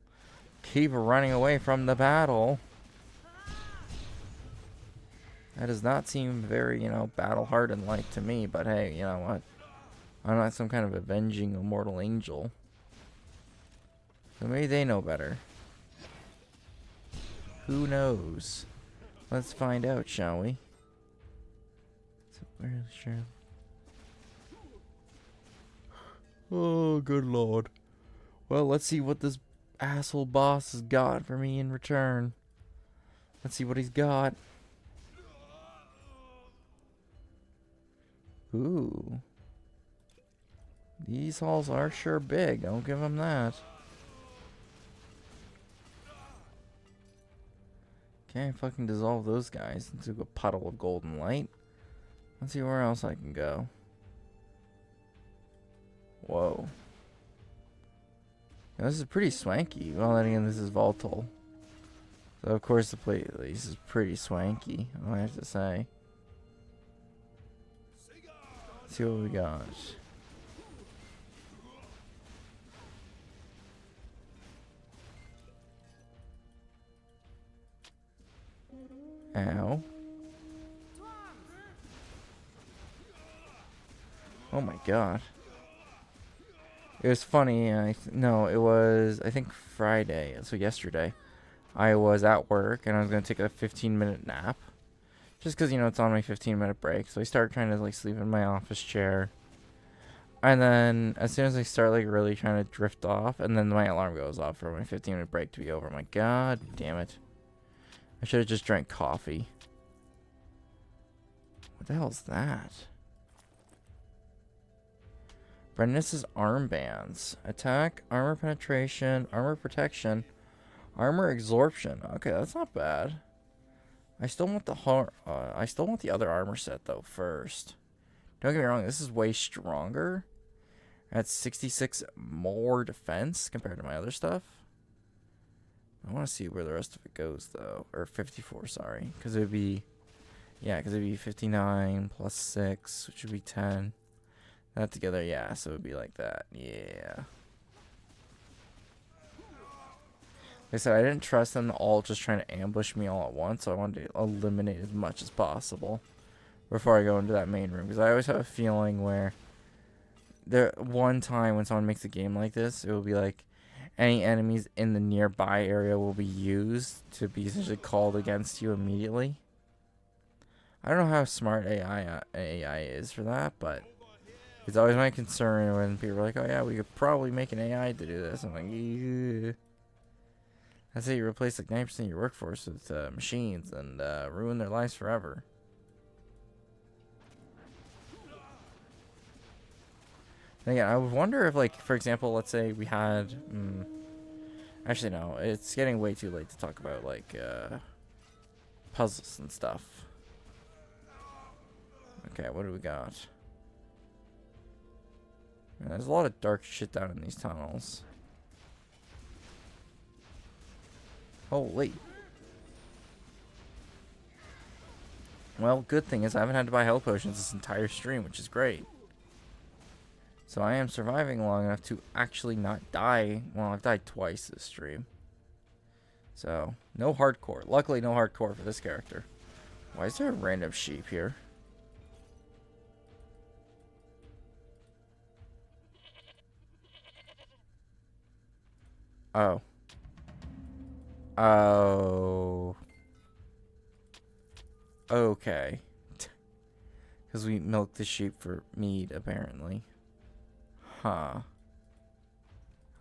Keep running away from the battle. That does not seem very, you know, battle-hardened-like to me. But hey, you know what? I'm not some kind of avenging immortal angel. So maybe they know better. Who knows? Let's find out, shall we? So where's Sheriff? Oh, good lord. Well, let's see what this asshole boss has got for me in return. Let's see what he's got. Ooh. These halls are sure big. I'll give him that. Can't fucking dissolve those guys into a puddle of golden light. Let's see where else I can go. Whoa. Now, this is pretty swanky. Well, then again, this is Voltol. So, of course, the place is pretty swanky, I have to say. Let's see what we got. Ow. Oh my god. It was funny. No, it was, I think, Friday. So yesterday. I was at work and I was going to take a 15-minute nap. Just because, you know, it's on my 15-minute break. So I start trying to, like, sleep in my office chair. And then as soon as I start, like, really trying to drift off, and then my alarm goes off for my 15-minute break to be over. I'm like, god damn it. I should have just drank coffee. What the hell is that? Brennus's armbands. Attack, armor penetration, armor protection, armor absorption. Okay, that's not bad. I still want the other armor set though first. Don't get me wrong, this is way stronger. At 66 more defense compared to my other stuff. I want to see where the rest of it goes though, or 54, sorry, because it would be, yeah, because it'd be 59 plus 6, which would be 10. That together, yeah, so it would be like that, yeah. Like I said, I didn't trust them all just trying to ambush me all at once, so I wanted to eliminate as much as possible before I go into that main room, because I always have a feeling where there one time when someone makes a game like this, it will be like any enemies in the nearby area will be used to be essentially called against you immediately. I don't know how smart AI is for that, but it's always my concern when people are like, oh yeah, we could probably make an AI to do this. I'm like, yeah. That's how you replace like 90% of your workforce with machines and ruin their lives forever. And again, I would wonder if, like, for example, let's say we had... actually, no. It's getting way too late to talk about, like, puzzles and stuff. Okay, what do we got? Man, there's a lot of dark shit down in these tunnels. Holy. Well, good thing is I haven't had to buy health potions this entire stream, which is great. So I am surviving long enough to actually not die. Well, I've died twice this stream. So, no hardcore. Luckily, no hardcore for this character. Why is there a random sheep here? Oh. Oh. Okay. Because we milked the sheep for meat, apparently. Huh.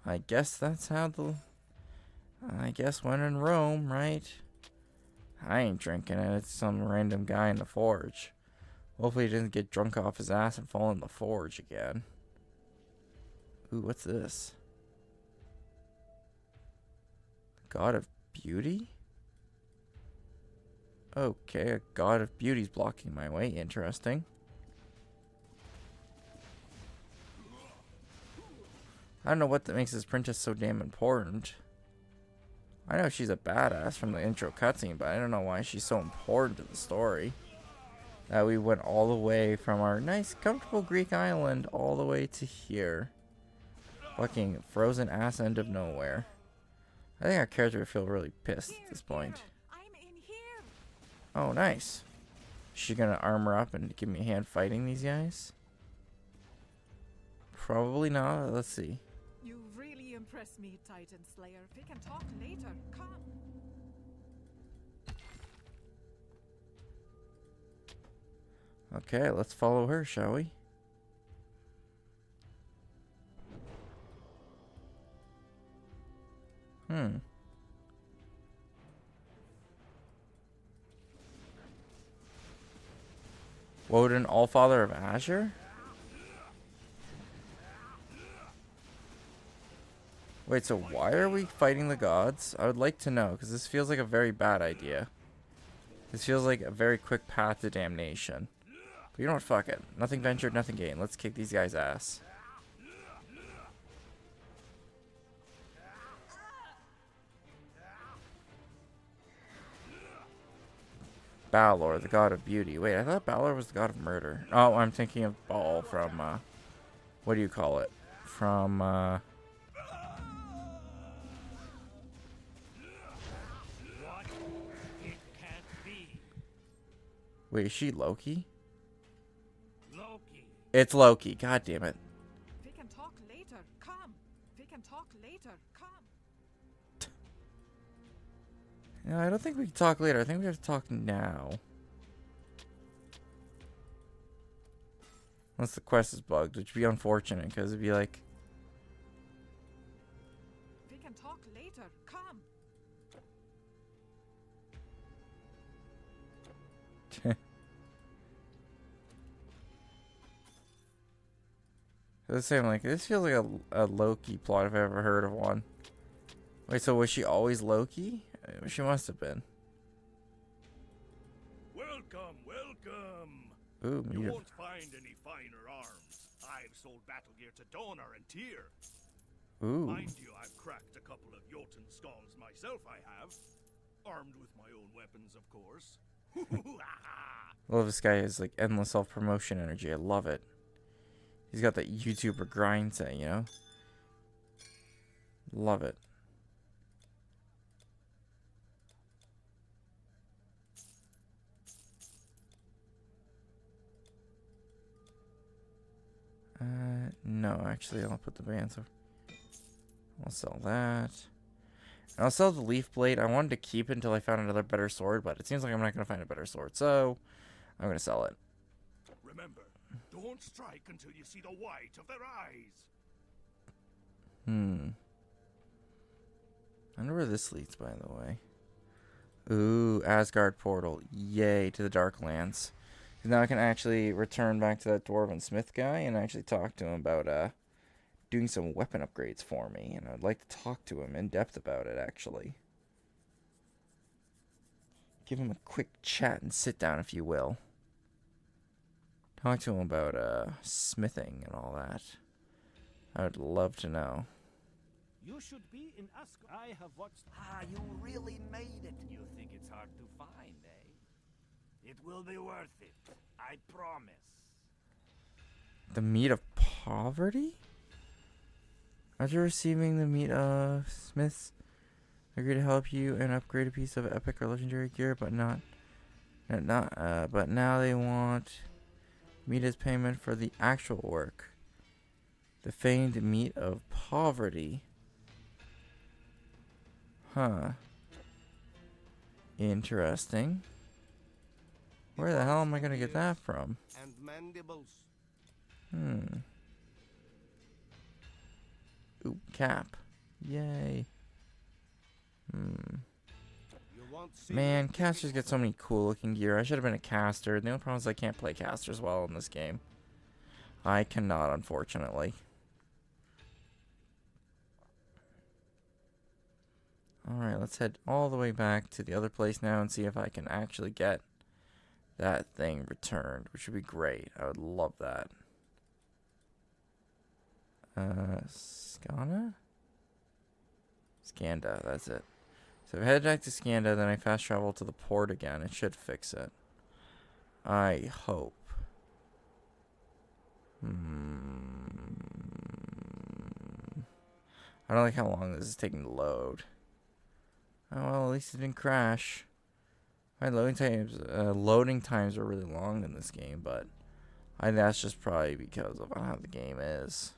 I guess that's how I guess when in Rome, right? I ain't drinking it. It's some random guy in the forge. Hopefully he didn't get drunk off his ass and fall in the forge again. Ooh, what's this? God of Beauty? Okay, a god of beauty's blocking my way. Interesting. I don't know what that makes this princess so damn important. I know she's a badass from the intro cutscene, but I don't know why she's so important to the story. That we went all the way from our nice, comfortable Greek island all the way to here. Fucking frozen ass end of nowhere. I think our character would feel really pissed at this point. I'm in here. Oh, nice. Is she gonna armor up and give me a hand fighting these guys? Probably not. Let's see. You really impress me, Titan Slayer. We can talk later. Come. Okay, let's follow her, shall we? Woden, Allfather of Azure? Wait, so why are we fighting the gods? I would like to know, because this feels like a very bad idea. This feels like a very quick path to damnation. But you know what? Fuck it. Nothing ventured, nothing gained. Let's kick these guys' ass. Balor, the god of beauty. Wait, I thought Balor was the god of murder. Oh, I'm thinking of Baal from, what do you call it? From, What? It can't be. Wait, is she Loki? Loki. It's Loki. God damn it. We can talk later. Come. We can talk later. Come. No, I don't think we can talk later. I think we have to talk now. Unless the quest is bugged, which would be unfortunate, because it'd be like... We can talk later. Come. The same, like, this feels like a Loki plot if I've ever heard of one. Wait, so was she always Loki? She must have been. Welcome, welcome. Ooh, You me. won't find any finer arms. I've sold battle gear to Donor and Tyr. Ooh. Mind you, I've cracked a couple of Jotun skulls myself, I have. Armed with my own weapons, of course. Love this guy has like endless self-promotion energy. I love it. He's got that YouTuber grind set, you know? Love it. No, actually, I'll put the bands over. I'll sell that. And I'll sell the leaf blade. I wanted to keep it until I found another better sword, but it seems like I'm not going to find a better sword, so I'm going to sell it. Remember, don't strike until you see the white of their eyes. I wonder where this leads, by the way. Ooh, Asgard portal. Yay, to the Darklands. Now I can actually return back to that Dwarven Smith guy and actually talk to him about doing some weapon upgrades for me. And I'd like to talk to him in depth about it, actually. Give him a quick chat and sit down, if you will. Talk to him about smithing and all that. I would love to know. You should be in Asgard. I have watched. Ah, you really made it. You think it's hard to find, eh? It will be worth it. I promise. The meat of poverty? After receiving the meat of smiths, agree to help you and upgrade a piece of epic or legendary gear, but but now they want meat as payment for the actual work. The feigned meat of poverty. Huh. Interesting. Where the hell am I gonna get that from? And mandibles. Ooh, cap. Yay. Man, casters get so many cool looking gear. I should have been a caster. The only problem is I can't play casters well in this game. I cannot, unfortunately. Alright, let's head all the way back to the other place now and see if I can actually get that thing returned, which would be great. I would love that. Skanda, that's it. So if I head back to Skanda, then I fast travel to the port again. It should fix it. I hope. I don't like how long this is taking to load. Oh well, at least it didn't crash. My loading times are really long in this game, but I think that's just probably because of how the game is.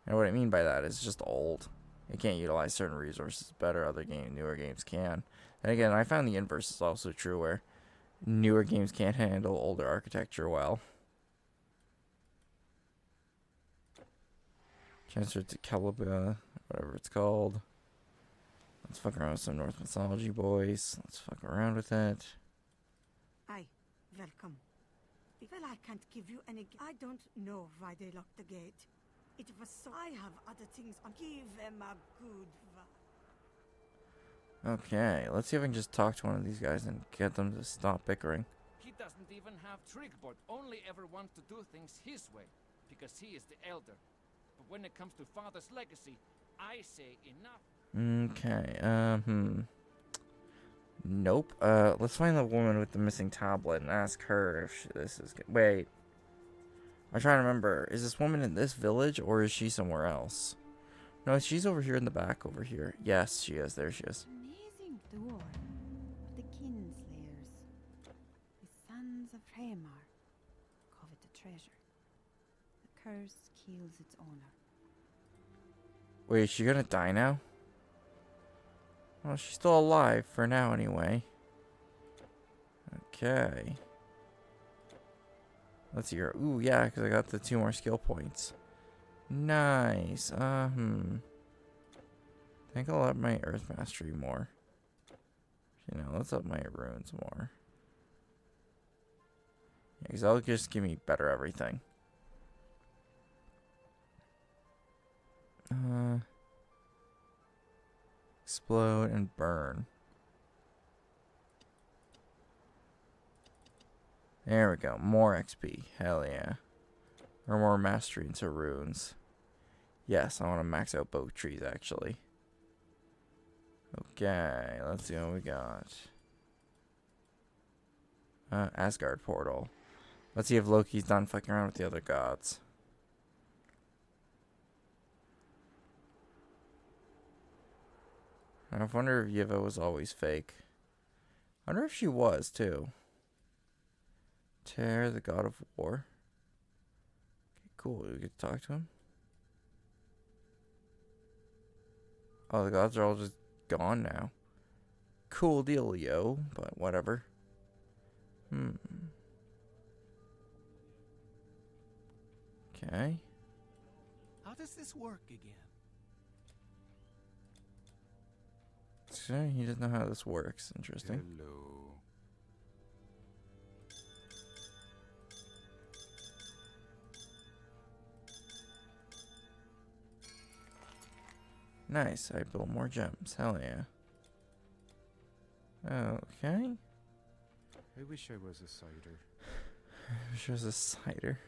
And what I mean by that is just old. It can't utilize certain resources better. Newer games can. And again, I found the inverse is also true, where newer games can't handle older architecture well. Transfer to Caliba, whatever it's called. Let's fuck around with some Norse mythology, boys. Let's fuck around with it. Aye, welcome. Well, I can't give you any... I don't know why they locked the gate. It was so... I have other things on. Give them a good... Okay, let's see if I can just talk to one of these guys and get them to stop bickering. He doesn't even have Trigboard, only ever wants to do things his way, because he is the elder. But when it comes to father's legacy, I say enough. Okay, Nope. Let's find the woman with the missing tablet and ask her if this is... Wait. I'm trying to remember. Is this woman in this village, or is she somewhere else? No, she's over here in the back over here. Yes, she is. There she is. Amazing door of the Kinslayers, the sons of Hreimar, covet the treasure. The curse kills its owner. Wait, is she gonna die now? Well, she's still alive for now anyway. Okay. Let's see her. Ooh, yeah, because I got the 2 more skill points. Nice. I think I'll up my Earth Mastery more. You know, let's up my runes more. Yeah, because that'll just give me better everything. Explode and burn. There we go. More XP. Hell yeah. Or more mastery into runes. Yes, I want to max out both trees actually. Okay, let's see what we got. Asgard portal. Let's see if Loki's done fucking around with the other gods. I wonder if Yiva was always fake. I wonder if she was too. Tyr, the god of war. Okay, cool. We get to talk to him. Oh, the gods are all just gone now. Cool deal, yo. But whatever. Okay. How does this work again? So he doesn't know how this works. Interesting. Hello. Nice. I built more gems. Hell yeah. Okay. I wish I was a cider. I wish I was a cider.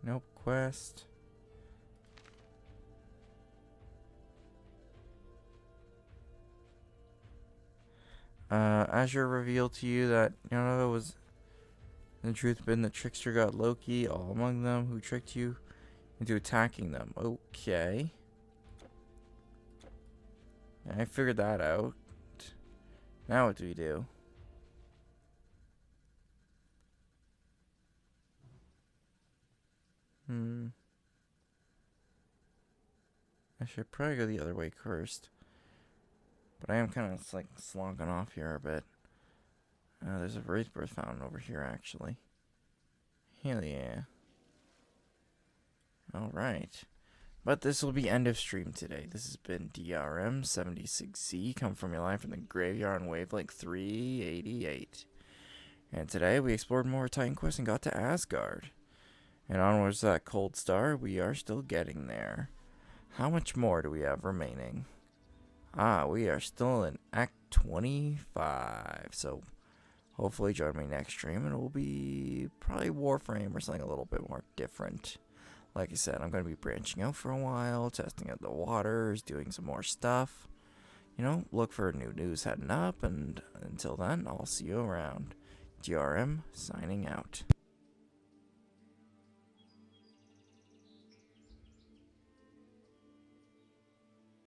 Nope. Quest. Azure revealed to you that Yonoda was in truth been the trickster god Loki, all among them, who tricked you into attacking them. Okay. Yeah, I figured that out. Now what do we do? I should probably go the other way first. But I am kind of like slonking off here a bit. There's a Wraith Birth Fountain over here, actually. Hell yeah. Alright. But this will be end of stream today. This has been DRM76Z, come from your life from the graveyard on wavelength 388. And today we explored more Titan Quest and got to Asgard. And onwards to that Cold Star, we are still getting there. How much more do we have remaining? We are still in Act 25. So, hopefully join me next stream, and it will be probably Warframe or something a little bit more different. Like I said, I'm going to be branching out for a while, testing out the waters, doing some more stuff. You know, look for new news heading up, and until then, I'll see you around. DRM signing out.